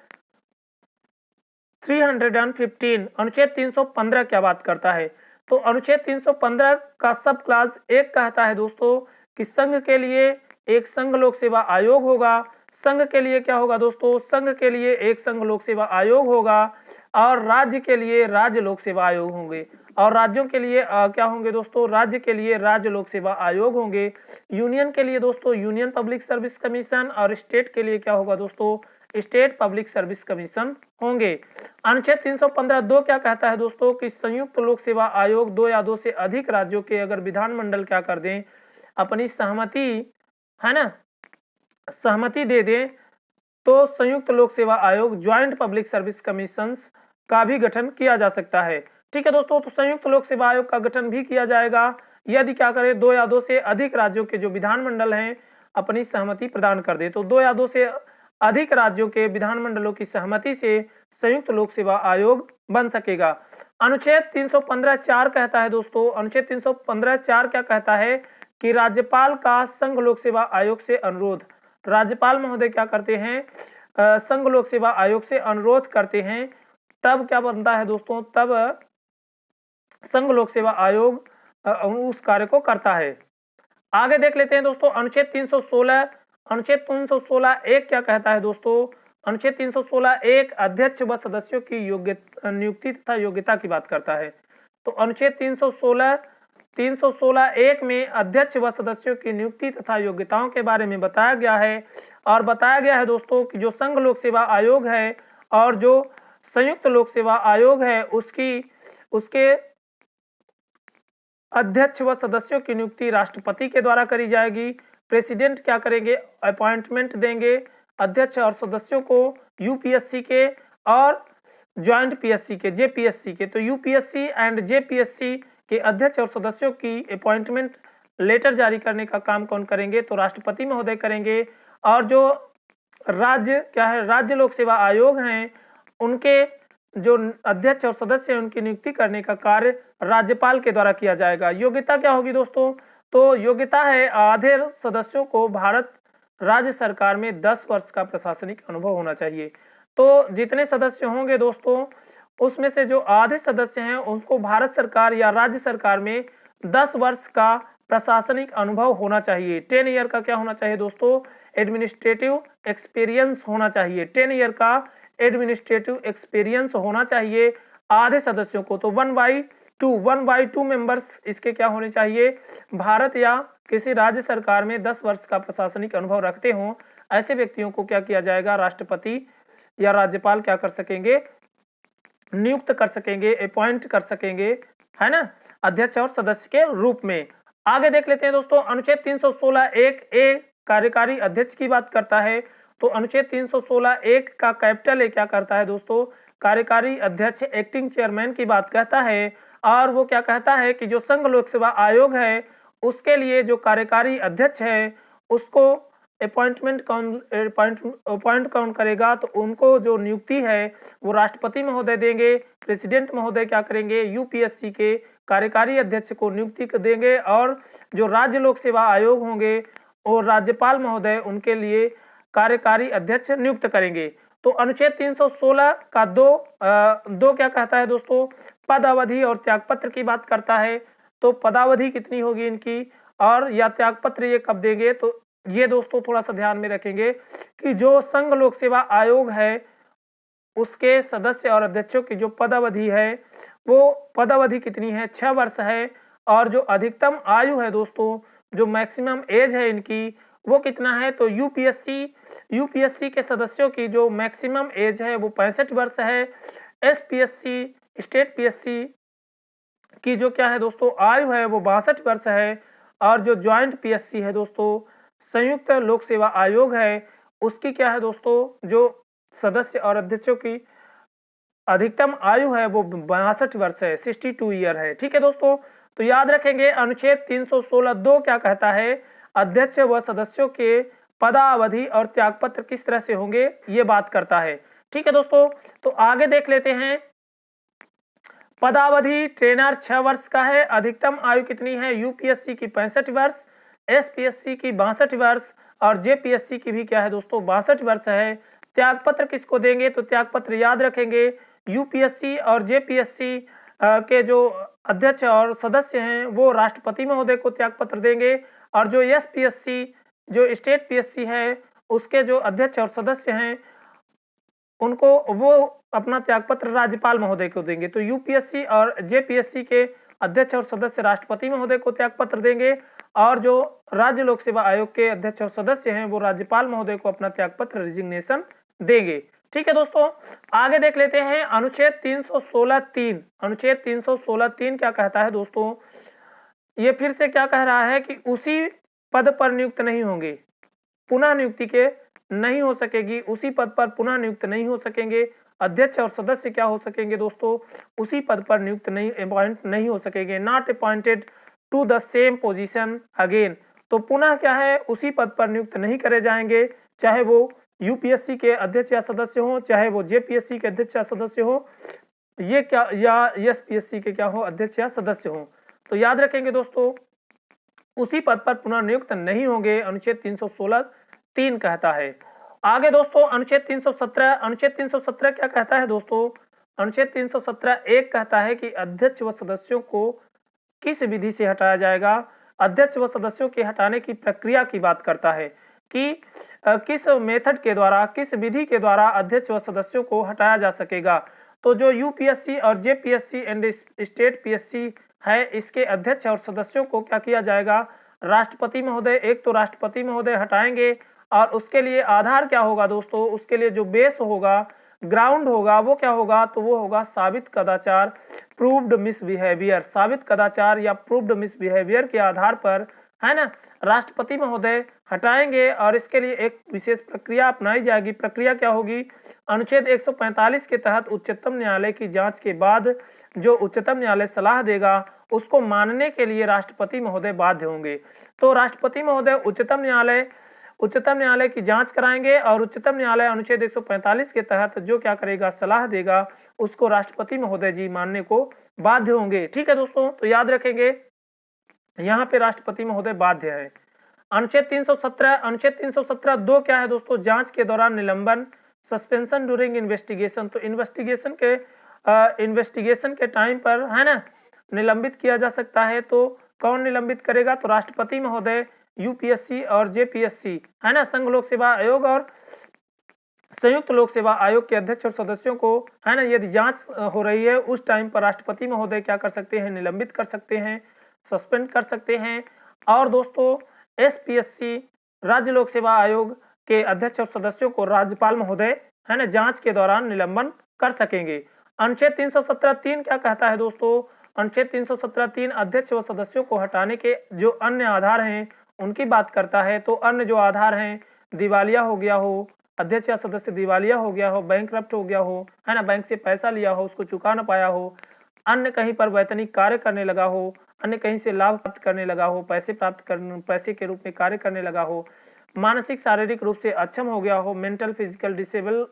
315। अनुच्छेद 315 क्या बात करता है? तो अनुच्छेद 315 का सब क्लास 1 कहता है दोस्तों कि संघ के लिए एक संघ लोक सेवा आयोग होगा। संघ के लिए क्या होगा दोस्तों? संघ के लिए एक संघ लोक सेवा आयोग होगा और राज्य के लिए राज्य लोक सेवा आयोग होंगे। और राज्यों के लिए क्या होंगे दोस्तों, राज्य के लिए राज्य लोक सेवा आयोग होंगे, यूनियन के लिए दोस्तों यूनियन पब्लिक सर्विस कमीशन, और स्टेट के लिए क्या होगा दोस्तों, स्टेट पब्लिक सर्विस कमीशन होंगे। अनुच्छेद 315(2) क्या कहता है दोस्तों कि संयुक्त लोक सेवा आयोग 2 या 2 से अधिक राज्यों के अगर विधानमंडल क्या कर दें, अपनी सहमति, है ना, सहमति दे दें, तो संयुक्त लोक सेवा आयोग ज्वाइंट पब्लिक सर्विस कमीशन का भी गठन किया जा सकता है। ठीक है दोस्तों, तो संयुक्त लोक सेवा आयोग का गठन भी किया जाएगा यदि क्या करें, 2 या 2 से अधिक राज्यों के जो विधानमंडल हैं अपनी सहमति प्रदान कर दे। तो 2 या 2 से अधिक राज्यों के विधानमंडलों की सहमति से संयुक्त लोक सेवा आयोग बन सकेगा। अनुच्छेद 315(4) कहता है दोस्तों, अनुच्छेद 315(4) क्या कहता है कि राज्यपाल का संघ लोक सेवा आयोग से अनुरोध, राज्यपाल महोदय क्या करते हैं, संघ लोक सेवा आयोग से अनुरोध करते हैं, तब क्या बनता है दोस्तों, तब संघ लोक सेवा आयोग उस कार्य को करता है। आगे देख लेते हैं दोस्तों अनुच्छेद 316, अनुच्छेद 316(1) क्या कहता है दोस्तों, अनुच्छेद 316(1) अध्यक्ष व सदस्यों की नियुक्ति तथा योग्यता की बात करता है। तो अनुच्छेद 316(1) में अध्यक्ष व सदस्यों की नियुक्ति तथा योग्यताओं के बारे में बताया गया है, और बताया गया है दोस्तों कि जो संघ लोक सेवा आयोग है और जो संयुक्त लोक सेवा आयोग है उसके अध्यक्ष व सदस्यों की नियुक्ति राष्ट्रपति के द्वारा करी जाएगी। प्रेसिडेंट क्या करेंगे, अपॉइंटमेंट देंगे अध्यक्ष और सदस्यों को यूपीएससी के और ज्वाइंट पीएससी के, जेपीएससी के। तो यूपीएससी एंड जेपीएससी के अध्यक्ष और सदस्यों की अपॉइंटमेंट लेटर जारी करने का काम कौन करेंगे, तो राष्ट्रपति महोदय करेंगे। और जो राज्य क्या है, राज्य लोक सेवा आयोग हैं, उनके जो अध्यक्ष और सदस्य हैं उनकी नियुक्ति करने का कार्य राज्यपाल के द्वारा किया जाएगा। योग्यता क्या होगी दोस्तों, तो योग्यता है आधे सदस्यों को भारत राज्य सरकार में 10 वर्ष का प्रशासनिक अनुभव होना चाहिए। तो जितने सदस्य होंगे दोस्तों उसमें से जो आधे सदस्य हैं उनको भारत सरकार या राज्य सरकार में 10 वर्ष का प्रशासनिक अनुभव होना चाहिए। 10 ईयर का क्या होना चाहिए दोस्तों, एडमिनिस्ट्रेटिव एक्सपीरियंस होना चाहिए। 10 ईयर का एडमिनिस्ट्रेटिव एक्सपीरियंस होना चाहिए आधे सदस्यों को। तो 1/2 मेंबर्स इसके क्या होने चाहिए, भारत या किसी राज्य सरकार में 10 वर्ष का प्रशासनिक अनुभव रखते हों, ऐसे व्यक्तियों को क्या किया जाएगा, राष्ट्रपति या राज्यपाल क्या कर सकेंगे, नियुक्त कर सकेंगे, अपॉइंट कर सकेंगे, है ना, अध्यक्ष और सदस्य के रूप में। आगे देख लेते हैं दोस्तों अनुच्छेद 316(1)(a) कार्यकारी अध्यक्ष की बात करता है। तो अनुच्छेद 316(1) का कैपिटल ए क्या करता है दोस्तों, कार्यकारी अध्यक्ष, एक्टिंग चेयरमैन की बात कहता है। और वो क्या कहता है कि जो संघ लोक सेवा आयोग है उसके लिए जो कार्यकारी अध्यक्ष है उसको अपॉइंट कौन करेगा, तो उनको जो नियुक्ति है वो राष्ट्रपति महोदय देंगे। प्रेसिडेंट महोदय क्या करेंगे, यूपीएससी के कार्यकारी अध्यक्ष को नियुक्ति देंगे, और जो राज्य लोक सेवा आयोग होंगे और राज्यपाल महोदय उनके लिए कार्यकारी अध्यक्ष नियुक्त करेंगे। तो अनुच्छेद 316 का 2 क्या कहता है दोस्तों, पद अवधि और त्यागपत्र की बात करता है। तो पदावधि कितनी होगी इनकी, और या त्यागपत्र ये कब देंगे, तो ये दोस्तों थोड़ा सा ध्यान में रखेंगे कि जो संघ लोक सेवा आयोग है उसके सदस्य और अध्यक्षों की जो पदावधि है वो पदावधि कितनी है, 6 वर्ष है। और जो अधिकतम आयु है दोस्तों, जो मैक्सिमम एज है इनकी वो कितना है, तो यूपीएससी के सदस्यों की जो मैक्सिमम एज है वो 65 वर्ष है। एसपीएससी, स्टेट पीएससी की जो क्या है दोस्तों आयु है वो 62 वर्ष है। और जो ज्वाइंट पीएससी है दोस्तों, संयुक्त लोक सेवा आयोग है, उसकी क्या है दोस्तों, जो सदस्य और अध्यक्षों की अधिकतम आयु है वो 62 वर्ष है, 62 ईयर है। ठीक है दोस्तों, तो याद रखेंगे अनुच्छेद 316(2) क्या कहता है, अध्यक्ष व सदस्यों के पदावधि और त्यागपत्र किस तरह से होंगे ये बात करता है। ठीक है दोस्तों, तो आगे देख लेते हैं। पदावधि ट्रेनर 6 वर्ष का है। अधिकतम आयु कितनी है, यूपीएससी की 65 वर्ष, एसपीएससी की 62 वर्ष, और जेपीएससी की भी क्या है दोस्तों 62 वर्ष है। त्यागपत्र किसको देंगे, तो त्यागपत्र याद रखेंगे यूपीएससी और जेपीएससी के जो अध्यक्ष और सदस्य हैं वो राष्ट्रपति महोदय को त्यागपत्र देंगे। और जो एसपीएससी, जो स्टेट पीएससी है, उसके जो अध्यक्ष और सदस्य हैं उनको वो अपना त्यागपत्र राज्यपाल महोदय को देंगे। तो यूपीएससी और जेपीएससी के अध्यक्ष और सदस्य राष्ट्रपति महोदय को त्यागपत्र देंगे और जो राज्य लोक सेवा आयोग के अध्यक्ष और सदस्य हैं वो राज्यपाल महोदय को अपना त्यागपत्र रिजिग्नेशन देंगे। ठीक है दोस्तों, आगे देख लेते हैं अनुच्छेद 316(3). अनुच्छेद 316(3) क्या कहता है दोस्तों? ये फिर से क्या कह रहा है कि उसी पद पर नियुक्त नहीं होंगे, पुनः नियुक्ति के नहीं हो सकेगी, उसी पद पर पुनः नियुक्त नहीं हो सकेंगे। अध्यक्ष और सदस्य क्या हो सकेंगे दोस्तों? उसी पद पर नियुक्त नहीं, अपॉइंट नहीं हो सकेंगे। Not appointed to the same position again. तो पुनः क्या है, उसी पद पर नियुक्त नहीं करे जाएंगे, चाहे वो यूपीएससी के अध्यक्ष या सदस्य हो, चाहे वो जेपीएससी के अध्यक्ष या सदस्य हो, ये क्या या एसपीएससी के क्या हो, अध्यक्ष या सदस्य हो। तो याद रखेंगे दोस्तों, उसी पद पर पुनः नियुक्त नहीं होंगे, अनुच्छेद 316(3) कहता है। आगे दोस्तों अनुच्छेद 317। अनुच्छेद 317 क्या कहता है दोस्तों? अनुच्छेद 317(1) कहता है कि अध्यक्ष व सदस्यों को किस विधि से हटाया जाएगा। अध्यक्ष व सदस्यों के हटाने की प्रक्रिया की बात करता है कि किस मेथड के द्वारा, किस विधि के द्वारा अध्यक्ष व सदस्यों को हटाया जा सकेगा। तो जो यूपीएससी और जेपीएससी एंड स्टेट पीएससी है, इसके अध्यक्ष और सदस्यों को क्या किया जाएगा? राष्ट्रपति महोदय, एक तो राष्ट्रपति महोदय हटाएंगे और उसके लिए आधार क्या होगा दोस्तों? उसके लिए जो बेस होगा, ग्राउंड होगा, वो क्या होगा? तो वो होगा साबित कदाचार, प्रूव्ड मिसबिहेवियर। साबित कदाचार या प्रूव्ड मिसबिहेवियर के आधार पर, है ना, राष्ट्रपति महोदय हटाएंगे और इसके लिए एक विशेष प्रक्रिया अपनाई जाएगी। प्रक्रिया क्या होगी? अनुच्छेद 145 के तहत उच्चतम न्यायालय की जांच के बाद जो उच्चतम न्यायालय सलाह देगा उसको मानने के लिए राष्ट्रपति महोदय बाध्य होंगे। तो राष्ट्रपति महोदय उच्चतम न्यायालय की जांच कराएंगे और उच्चतम न्यायालय अनुच्छेद 145 के तहत जो क्या करेगा, सलाह देगा, उसको राष्ट्रपति महोदय जी मानने को बाध्य होंगे। ठीक है दोस्तों, तो याद रखेंगे यहाँ पे राष्ट्रपति महोदय बाध्य है। अनुच्छेद 317। अनुच्छेद 317(2) क्या है दोस्तों? जांच के दौरान निलंबन, सस्पेंशन ड्यूरिंग इन्वेस्टिगेशन। तो इन्वेस्टिगेशन के टाइम पर, है ना, निलंबित किया जा सकता है। तो कौन निलंबित करेगा? तो राष्ट्रपति महोदय यूपीएससी और जेपीएससी, है ना, संघ लोक सेवा आयोग और संयुक्त लोक सेवा आयोग के अध्यक्ष और सदस्यों को, है ना, यदि जांच हो रही है उस टाइम पर राष्ट्रपति महोदय क्या कर सकते हैं? निलंबित कर सकते हैं, सस्पेंड कर सकते हैं। और दोस्तों एसपीएससी, राज्य लोक सेवा आयोग के अध्यक्ष और सदस्यों को राज्यपाल महोदय, है ना, जांच के दौरान निलंबन कर सकेंगे। अनुच्छेद 317(3) क्या कहता है दोस्तों? अनुच्छेद 317(3) अध्यक्ष व सदस्यों को हटाने के जो अन्य आधार हैं उनकी बात करता है। तो अन्य जो आधार हैं, दिवालिया हो गया हो, अध्यक्ष या सदस्य दिवालिया हो गया हो, बैंकरप्ट हो गया हो, है ना, बैंक से पैसा लिया हो, उसको चुका ना पाया हो, अन्य कहीं पर वैतनिक कार्य करने लगा हो, अन्य कहीं से लाभ प्राप्त करने लगा हो, पैसे के रूप में कार्य करने लगा हो, मानसिक शारीरिक रूप से अक्षम हो गया हो, मेंटल फिजिकल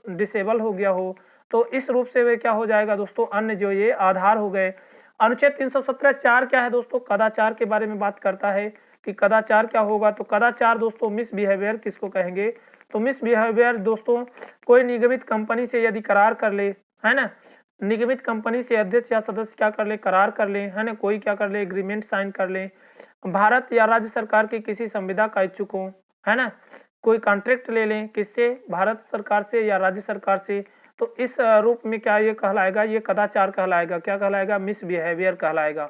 डिसेबल हो गया हो, तो इस रूप से वे क्या हो जाएगा दोस्तों? अन्य जो ये आधार हो गए। अनुच्छेद 317(4) क्या है दोस्तों? कदाचार के बारे में बात करता है कि कदाचार क्या होगा। तो कदाचार दोस्तों मिसबिहेवियर किसको कहेंगे? तो मिसबिहेवियर दोस्तों कोई निगमित कंपनी से यदि करार कर ले, है ना, निगमित कंपनी से अध्यक्ष या सदस्य क्या कर ले? करार कर ले, है ना, कोई क्या कर ले? एग्रीमेंट साइन कर ले, भारत या राज्य सरकार की किसी संविदा का इच्छुक हो, है ना, कोई कॉन्ट्रैक्ट ले लें, किससे? भारत सरकार से या राज्य सरकार से। तो इस रूप में क्या ये कहलाएगा? ये कदाचार कहलाएगा। क्या कहलाएगा? मिसबिहेवियर कहलाएगा।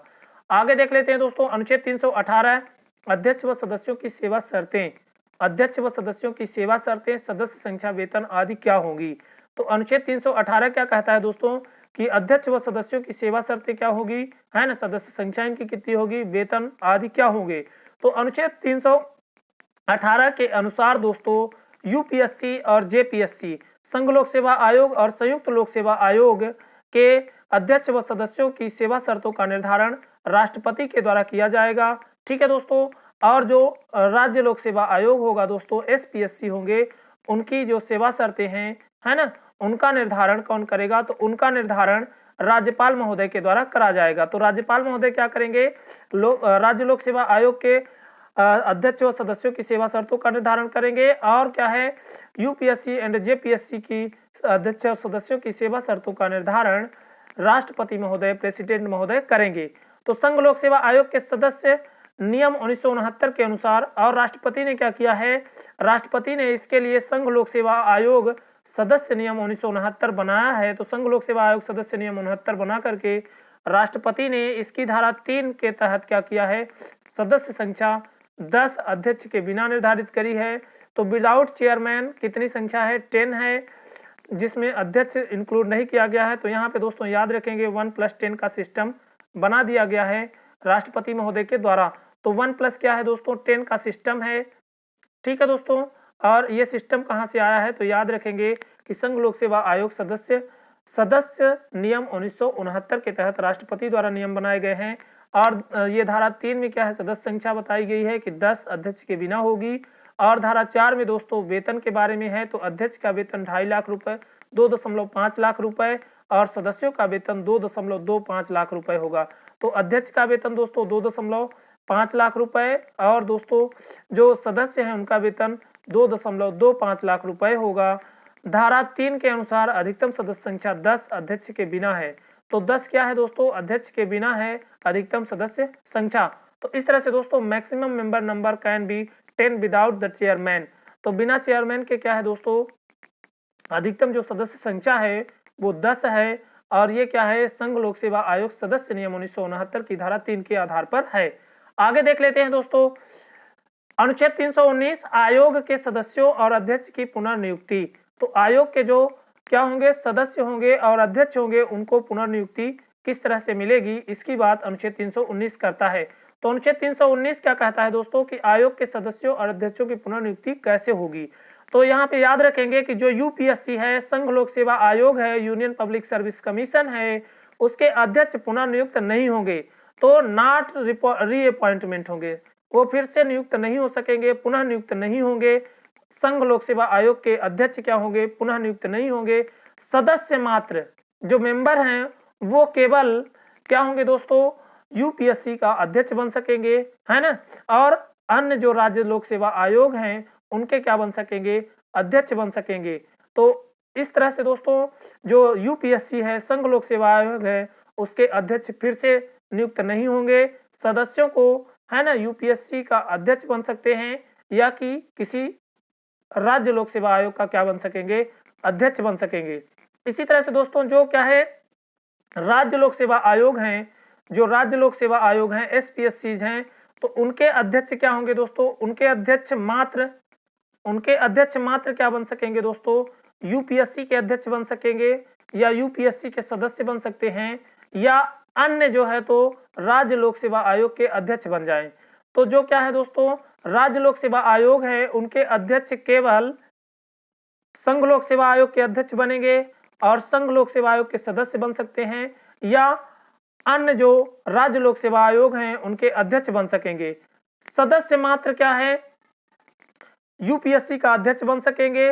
आगे देख लेते हैं दोस्तों अनुच्छेद 318 अध्यक्ष व सदस्यों की सेवा शर्तें। अध्यक्ष व सदस्यों की सेवा शर्तें, सदस्य संख्या, वेतन आदि क्या होंगी? तो अनुच्छेद 318 क्या कहता है दोस्तों कि अध्यक्ष व सदस्यों की सेवा शर्तें क्या होगी, है ना, सदस्य संख्या इनकी कितनी होगी, वेतन आदि क्या होंगे। तो अनुच्छेद 318 के अनुसार दोस्तों यूपीएससी और जेपीएससी, संघ लोक सेवा आयोग और संयुक्त लोक सेवा आयोग के अध्यक्ष व सदस्यों की सेवा शर्तों का निर्धारण राष्ट्रपति के द्वारा किया जाएगा। ठीक है दोस्तों, और जो राज्य लोक सेवा आयोग होगा दोस्तों, एसपीएससी होंगे, उनकी जो सेवा शर्तें हैं, है ना, उनका निर्धारण कौन करेगा? तो उनका निर्धारण राज्यपाल महोदय के द्वारा करा जाएगा। तो राज्यपाल महोदय क्या करेंगे? राज्य लोक सेवा आयोग के अध्यक्ष व सदस्यों की सेवा शर्तों का निर्धारण करेंगे और क्या है, यूपीएससी एंड जेपीएससी की अध्यक्ष और सदस्यों की सेवा शर्तों का निर्धारण राष्ट्रपति महोदय, प्रेसिडेंट महोदय करेंगे। तो संघ लोक सेवा आयोग के सदस्य नियम 1969 के अनुसार, और राष्ट्रपति ने क्या किया है? राष्ट्रपति ने इसके लिए संघ लोक सेवा आयोग सदस्य नियम 1969 बनाया है, तो संघ लोक सेवा आयोग सदस्य नियम 69 बना करके राष्ट्रपति ने इसकी धारा 3 के तहत क्या किया है, सदस्य संख्या 10 अध्यक्ष के बिना निर्धारित करी है। तो विदाउट चेयरमैन कितनी संख्या है, 10 है, जिसमें अध्यक्ष इंक्लूड नहीं किया गया है। तो यहाँ पे दोस्तों याद रखेंगे 1+10 का सिस्टम बना दिया गया है राष्ट्रपति महोदय के द्वारा। तो 1+ क्या है दोस्तों, 10 का सिस्टम है। ठीक है दोस्तों, और ये सिस्टम कहाँ से आया है, तो याद रखेंगे कि संघ लोक सेवा आयोग सदस्य नियम 1969 के तहत राष्ट्रपति द्वारा नियम बनाए गए हैं। और ये धारा 3 में क्या है, सदस्य संख्या बताई गई है कि 10 अध्यक्ष के बिना होगी। और धारा 4 में दोस्तों वेतन के बारे में है, तो अध्यक्ष का वेतन 2.5 लाख रुपए, 2.5 लाख रुपए, और सदस्यों का वेतन 2.25 लाख रुपए होगा। तो अध्यक्ष का वेतन दोस्तों 2.5 लाख रुपए, और दोस्तों जो सदस्य हैं उनका वेतन 2.25 लाख रुपए होगा। धारा 3 के अनुसार अधिकतम सदस्य संख्या 10 अध्यक्ष के बिना है। तो 10 क्या है दोस्तों, अध्यक्ष के बिना है अधिकतम सदस्य संख्या। तो इस तरह से दोस्तों maximum member number can be 10 without the chairman. तो बिना चेयरमैन के क्या है दोस्तों, अधिकतम जो सदस्य संख्या है वो 10 है। और ये क्या है, संघ लोक सेवा आयोग सदस्य नियम 1969 की धारा 3 के आधार पर है। आगे देख लेते हैं दोस्तों, अनुच्छेद 319 आयोग के सदस्यों और अध्यक्ष की पुनर्नियुक्ति। तो आयोग के जो क्या होंगे, सदस्य होंगे और अध्यक्ष होंगे, उनको पुनर्नियुक्ति किस तरह से मिलेगी, इसकी बात अनुच्छेद 319 करता है। तो अनुच्छेद 319 क्या कहता है दोस्तों, कि आयोग के सदस्यों और अध्यक्षों की पुनर्नियुक्ति कैसे होगी। तो यहाँ पे याद रखेंगे कि जो यूपीएससी है, संघ लोक सेवा आयोग है, यूनियन पब्लिक सर्विस कमीशन है, उसके अध्यक्ष पुनर्नियुक्त नहीं होंगे, तो नॉट रीअपॉइंटमेंट होंगे, वो फिर से नियुक्त नहीं हो सकेंगे, पुनः नियुक्त नहीं होंगे। संघ लोक सेवा आयोग के अध्यक्ष क्या होंगे, पुनः नियुक्त नहीं होंगे। सदस्य मात्र जो मेंबर हैं वो केवल क्या होंगे दोस्तों, यूपीएससी का अध्यक्ष बन सकेंगे, है ना। और अन्य जो राज्य लोक सेवा आयोग हैं उनके क्या बन सकेंगे, अध्यक्ष बन सकेंगे। तो इस तरह से दोस्तों जो यूपीएससी है, संघ लोक सेवा आयोग है, उसके अध्यक्ष फिर से नियुक्त नहीं होंगे। सदस्यों को है ना यूपीएससी का अध्यक्ष बन सकते हैं, या कि किसी राज्य लोक सेवा आयोग का क्या बन सकेंगे, अध्यक्ष बन सकेंगे। इसी तरह से दोस्तों जो क्या है, राज्य लोक सेवा आयोग हैं, जो राज्य लोक सेवा आयोग हैं, एसपीएससीज हैं, तो उनके अध्यक्ष क्या होंगे दोस्तों, उनके अध्यक्ष मात्र क्या बन सकेंगे दोस्तों, यूपीएससी के अध्यक्ष बन सकेंगे, या यूपीएससी के सदस्य बन सकते हैं, या अन्य जो है तो राज्य लोक सेवा आयोग के अध्यक्ष बन जाएं। तो जो क्या है दोस्तों, राज्य लोक सेवा आयोग है, उनके अध्यक्ष केवल संघ लोक सेवा आयोग के अध्यक्ष बनेंगे, और संघ लोक सेवा आयोग के सदस्य बन सकते हैं, या अन्य जो राज्य लोक सेवा आयोग हैं उनके अध्यक्ष बन सकेंगे। सदस्य मात्र क्या है, यूपीएससी का अध्यक्ष बन सकेंगे,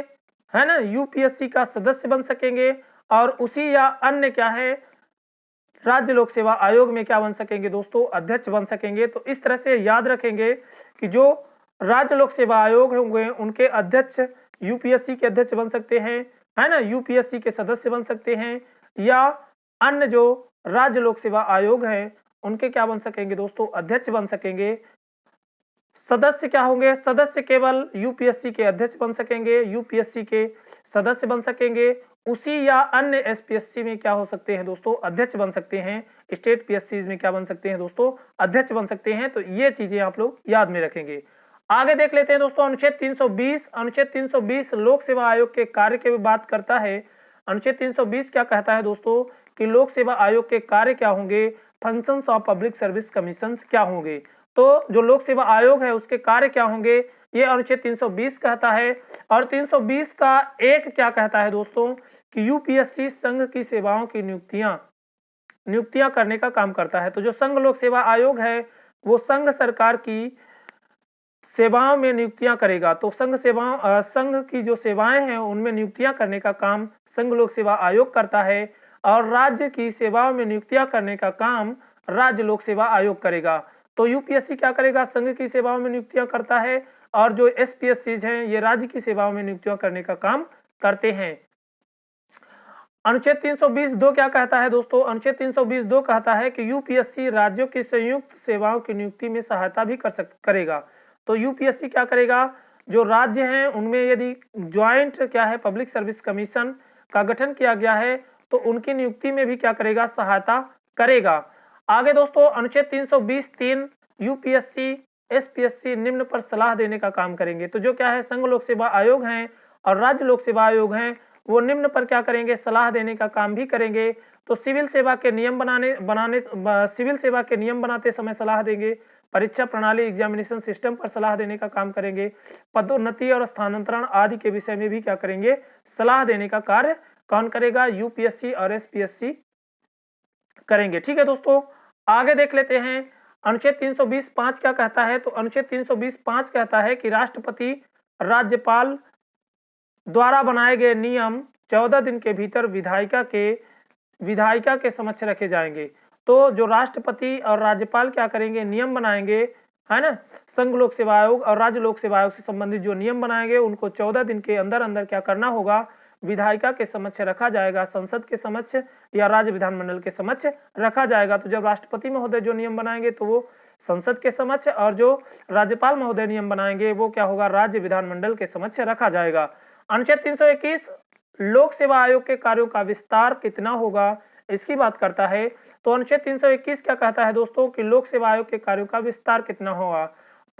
है ना, यूपीएससी का सदस्य बन सकेंगे, और उसी या अन्य क्या है राज्य लोक सेवा आयोग में क्या बन सकेंगे दोस्तों, अध्यक्ष बन सकेंगे। तो इस तरह से याद रखेंगे कि जो राज्य लोक सेवा आयोग होंगे उनके अध्यक्ष यूपीएससी के अध्यक्ष बन सकते हैं, है ना, यूपीएससी के सदस्य बन सकते हैं, या अन्य जो राज्य लोक सेवा आयोग है उनके क्या बन सकेंगे दोस्तों, अध्यक्ष बन सकेंगे। सदस्य क्या होंगे, सदस्य केवल यूपीएससी के अध्यक्ष बन सकेंगे, यूपीएससी के सदस्य बन सकेंगे, उसी या अन्य एसपीएससी में क्या हो सकते हैं दोस्तों, अध्यक्ष बन सकते हैं। स्टेट पीएससी में क्या बन सकते हैं दोस्तों, अध्यक्ष बन सकते हैं। तो ये चीजें आप लोग याद में रखेंगे। आगे देख लेते हैं दोस्तों अनुच्छेद 320। अनुच्छेद 320 लोक सेवा आयोग के कार्य की बात करता है। अनुच्छेद 320 क्या कहता है दोस्तों, कि लोक सेवा आयोग के कार्य क्या होंगे, functions of public service commission क्या होंगे। तो जो लोक सेवा आयोग है उसके कार्य क्या होंगे, ये अनुच्छेद 320 कहता है। और 320 का एक क्या कहता है दोस्तों, कि यूपीएससी संघ की सेवाओं की नियुक्तियां करने का काम करता है। तो जो संघ लोक सेवा आयोग है वो संघ सरकार की सेवाओं में नियुक्तियां करेगा। तो संघ की जो सेवाएं हैं उनमें नियुक्तियां करने का काम संघ लोक सेवा आयोग करता है, और राज्य की सेवाओं में नियुक्तियां करने का काम राज्य लोक सेवा आयोग करेगा। तो यूपीएससी क्या करेगा, संघ की सेवाओं में नियुक्तियां करता है, और जो एसपीएससीज हैं ये राज्य की सेवाओं में नियुक्तियां करने का काम करते हैं। अनुच्छेद 320(2) क्या कहता है दोस्तों, अनुच्छेद 320(2) कहता है कि यूपीएससी राज्यों की संयुक्त सेवाओं की नियुक्ति में सहायता भी करेगा। तो यूपीएससी क्या करेगा, जो राज्य हैं उनमें यदि ज्वाइंट क्या है पब्लिक सर्विस कमीशन का गठन किया गया है तो उनकी नियुक्ति में भी क्या करेगा, सहायता करेगा। आगे दोस्तों अनुच्छेद 320(3) यूपीएससी एसपीएससी निम्न पर सलाह देने का काम करेंगे। तो जो क्या है संघ लोक सेवा आयोग हैं और राज्य लोक सेवा आयोग हैं वो निम्न पर क्या करेंगे, सलाह देने का काम भी करेंगे। तो सिविल सेवा के नियम सिविल सेवा के नियम बनाते समय सलाह देंगे, परीक्षा प्रणाली एग्जामिनेशन सिस्टम पर सलाह देने का काम करेंगे, पदोन्नति और स्थानांतरण आदि के विषय में भी क्या करेंगे, सलाह देने का कार्य कौन करेगा, यूपीएससी और एसपीएससी करेंगे। ठीक है दोस्तों, आगे देख लेते हैं अनुच्छेद 320(5) क्या कहता है। तो अनुच्छेद 320(5) कहता है कि राष्ट्रपति राज्यपाल द्वारा बनाए गए नियम 14 दिन के भीतर विधायिका के समक्ष रखे जाएंगे। तो जो राष्ट्रपति और राज्यपाल क्या करेंगे, नियम बनाएंगे, है ना, संघ लोक सेवा आयोग और राज्य लोक सेवा आयोग से संबंधित जो नियम बनाएंगे उनको 14 दिन के अंदर अंदर क्या करना होगा, विधायिका के समक्ष रखा जाएगा, संसद के समक्ष या राज्य विधानमंडल के समक्ष रखा जाएगा। तो जब राष्ट्रपति महोदय जो नियम बनाएंगे तो वो संसद के समक्ष, और जो राज्यपाल महोदय नियम बनाएंगे वो क्या होगा, राज्य विधानमंडल के समक्ष रखा जाएगा। अनुच्छेद 321 लोक सेवा आयोग के कार्यों का विस्तार कितना होगा, इसकी बात करता है। तो अनुच्छेद 321 क्या कहता है दोस्तों कि लोक सेवा आयोग के कार्यों का विस्तार कितना होगा,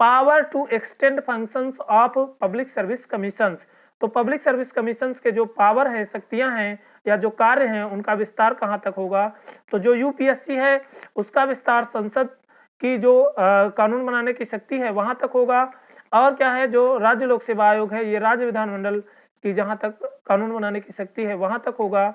power to extend functions of public service commissions. तो पब्लिक सर्विस कमीशंस के जो पावर है, शक्तियां हैं या जो कार्य हैं उनका विस्तार कहां तक होगा। तो जो यूपीएससी है उसका विस्तार संसद की जो कानून बनाने की शक्ति है वहां तक होगा, और क्या है जो राज्य लोक सेवा आयोग है ये राज्य विधानमंडल की जहां तक कानून बनाने की शक्ति है वहां तक होगा।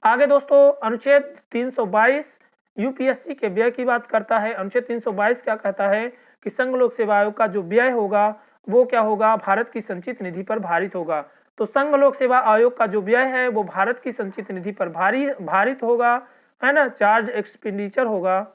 आगे दोस्तों अनुच्छेद 322 यूपीएससी के व्यय की बात करता है। अनुच्छेद 322 क्या कहता है कि संघ लोक सेवा आयोग का जो व्यय होगा वो क्या होगा, भारत की संचित निधि पर भारित होगा। तो संघ लोक सेवा आयोग का जो व्यय है वो भारत की संचित निधि पर भारित होगा, है ना, चार्ज एक्सपेंडिचर होगा।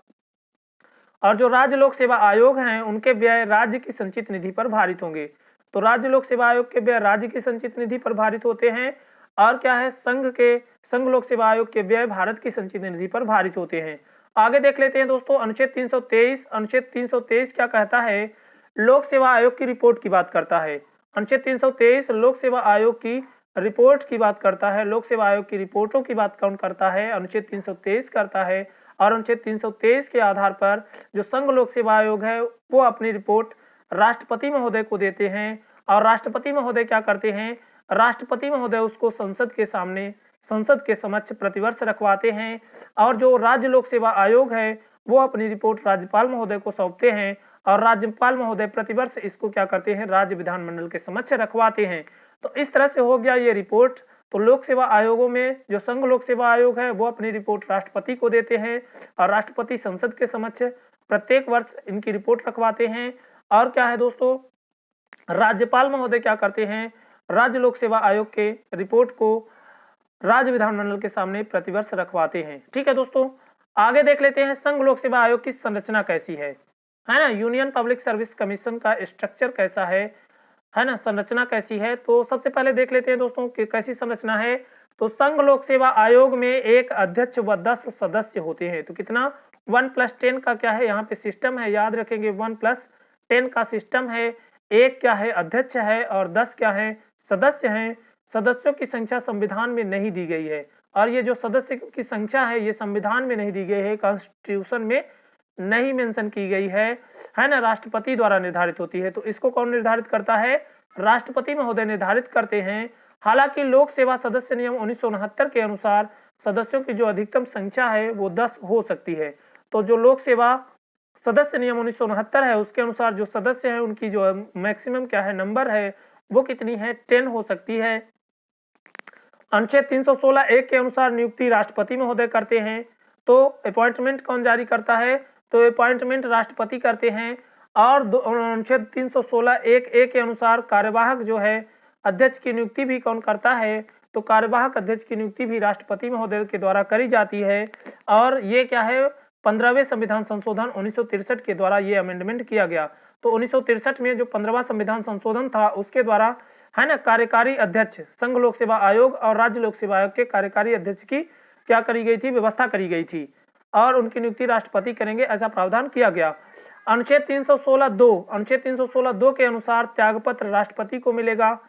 और जो राज्य लोक सेवा आयोग हैं उनके व्यय राज्य की संचित निधि पर भारित होंगे। तो राज्य लोक सेवा आयोग के व्यय राज्य की संचित निधि पर भारित होते हैं, और क्या है संघ लोक सेवा आयोग के व्यय भारत की संचित निधि पर भारित होते हैं। आगे देख लेते हैं दोस्तों अनुच्छेद 323। अनुच्छेद 323 क्या कहता है, लोक सेवा आयोग की रिपोर्ट की बात करता है। अनुच्छेद 323 लोक सेवा आयोग की रिपोर्ट की बात करता है, लोक सेवा आयोग की रिपोर्टों की बात कौन करता है, अनुच्छेद 323 करता है। और अनुच्छेद 323 के आधार पर जो संघ लोक सेवा आयोग है वो अपनी रिपोर्ट राष्ट्रपति महोदय को देते हैं, और राष्ट्रपति महोदय क्या करते हैं, राष्ट्रपति महोदय उसको संसद के सामने, संसद के समक्ष प्रतिवर्ष रखवाते हैं। और जो राज्य लोक सेवा आयोग है वो अपनी रिपोर्ट राज्यपाल महोदय को सौंपते हैं, और राज्यपाल महोदय प्रतिवर्ष इसको क्या करते हैं, राज्य विधानमंडल के समक्ष रखवाते हैं। तो इस तरह से हो गया ये रिपोर्ट। तो लोक सेवा आयोगों में जो संघ लोक सेवा आयोग है वो अपनी रिपोर्ट राष्ट्रपति को देते हैं, और राष्ट्रपति संसद के समक्ष प्रत्येक वर्ष इनकी रिपोर्ट रखवाते हैं। और क्या है दोस्तों, राज्यपाल महोदय क्या करते हैं, राज्य लोक सेवा आयोग के रिपोर्ट को राज्य विधानमंडल के सामने प्रतिवर्ष रखवाते हैं। ठीक है दोस्तों, आगे देख लेते हैं संघ लोक सेवा आयोग की संरचना कैसी है ना, यूनियन पब्लिक सर्विस कमीशन का स्ट्रक्चर कैसा है ना, संरचना कैसी है। तो सबसे पहले देख लेते हैं दोस्तों कि कैसी संरचना है। तो संघ लोक सेवा आयोग में एक अध्यक्ष व 10 सदस्य होते हैं। तो कितना, 1+10 का क्या है यहाँ पे सिस्टम है, याद रखेंगे 1+10 का सिस्टम है। एक क्या है, अध्यक्ष है, और 10 क्या है, सदस्य हैं। सदस्यों की संख्या संविधान में नहीं दी गई है, और ये जो सदस्य की संख्या है ये संविधान में नहीं दी गई है, कॉन्स्टिट्यूशन में नहीं मेंशन की गई है ना, राष्ट्रपति द्वारा निर्धारित होती है। तो इसको कौन निर्धारित करता है, राष्ट्रपति महोदय निर्धारित करते हैं। हालांकि लोक सेवा सदस्य नियम 1969 के अनुसार सदस्यों की जो अधिकतम संख्या है वो 10 हो सकती है। तो जो लोक सेवा सदस्य नियम 1969 है उसके अनुसार जो सदस्य है उनकी जो मैक्सिमम क्या है, नंबर है वो कितनी है, 10 हो सकती है। अनुच्छेद 316(1) के अनुसार नियुक्ति राष्ट्रपति महोदय करते हैं। तो अपॉइंटमेंट कौन जारी करता है, तो अपॉइंटमेंट राष्ट्रपति करते हैं। और अनुच्छेद 316(1)(a) के अनुसार कार्यवाहक जो है अध्यक्ष की नियुक्ति भी कौन करता है, तो कार्यवाहक अध्यक्ष की नियुक्ति भी राष्ट्रपति महोदय के द्वारा करी जाती है। और ये क्या है, 15वें संविधान संशोधन 1963 के द्वारा ये अमेंडमेंट किया गया। तो 1963 में जो 15वां संविधान संशोधन था उसके द्वारा है ना, कार्यकारी अध्यक्ष संघ लोक सेवा आयोग और राज्य लोक सेवा आयोग के कार्यकारी अध्यक्ष की क्या करी गई थी, व्यवस्था करी गई थी, और उनकी नियुक्ति राष्ट्रपति करेंगे ऐसा प्रावधान किया गया। अनुच्छेद 316(2) के अनुसार त्यागपत्र राष्ट्रपति को मिलेगा।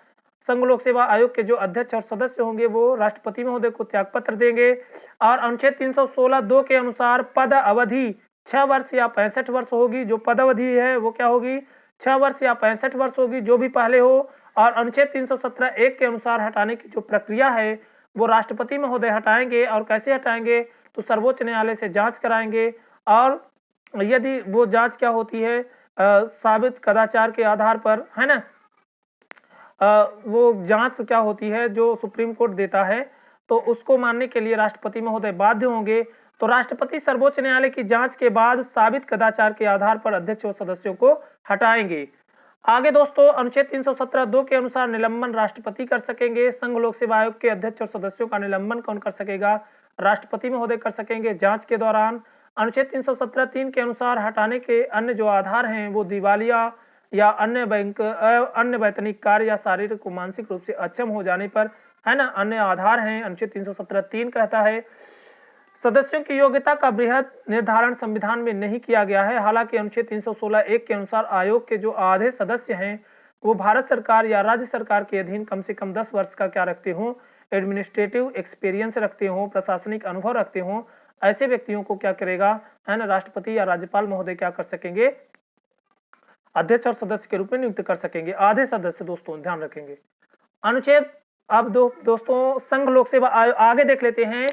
संघ लोक सेवा आयोग के जो अध्यक्ष और सदस्य होंगे वो राष्ट्रपति महोदय को त्यागपत्र देंगे। और अनुच्छेद 316(2) के अनुसार पद अवधि 6 वर्ष या 65 वर्ष होगी। जो पद अवधि है वो क्या होगी? 6 वर्ष या 65 वर्ष होगी, जो भी पहले हो। और अनुच्छेद 317(1) के अनुसार हटाने की जो प्रक्रिया है वो राष्ट्रपति महोदय हटाएंगे। और कैसे हटाएंगे? तो सर्वोच्च न्यायालय से जांच कराएंगे, और यदि वो जांच क्या होती है साबित कदाचार के आधार पर, है ना, वो जांच क्या होती है जो सुप्रीम कोर्ट देता है, तो उसको मानने के लिए राष्ट्रपति महोदय बाध्य होंगे। तो राष्ट्रपति सर्वोच्च न्यायालय की जांच के बाद साबित कदाचार के आधार पर अध्यक्ष और सदस्यों को हटाएंगे। आगे दोस्तों, अनुच्छेद 317(2) के अनुसार निलंबन राष्ट्रपति कर सकेंगे। संघ लोक सेवा आयोग के अध्यक्ष और सदस्यों का निलंबन कौन कर सकेगा? राष्ट्रपति महोदय कर सकेंगे जांच के दौरान। अनुच्छेद 317(3) के अनुसार हटाने के अन्य जो आधार हैं वो दिवालिया या अन्य वैतनिक कार्य या शारीरिक व मानसिक रूप से अक्षम हो जाने पर, है ना, अन्य आधार हैं। अनुच्छेद 317(3) कहता है सदस्यों की योग्यता का बृहद निर्धारण संविधान में नहीं किया गया है। हालांकि अनुच्छेद 316(1) के अनुसार आयोग के जो आधे सदस्य हैं वो भारत सरकार या राज्य सरकार के अधीन कम से कम 10 वर्ष का क्या रखते हो? एडमिनिस्ट्रेटिव एक्सपीरियंस रखते हो, प्रशासनिक अनुभव रखते हो। ऐसे व्यक्तियों को क्या करेगा, है ना, राष्ट्रपति या राज्यपाल महोदय क्या कर सकेंगे? अध्यक्ष और सदस्य के रूप में नियुक्त कर सकेंगे। आधे सदस्य दोस्तों ध्यान रखेंगे। अनुच्छेद अब दोस्तों संघ लोक सेवा आयोग आगे देख लेते हैं।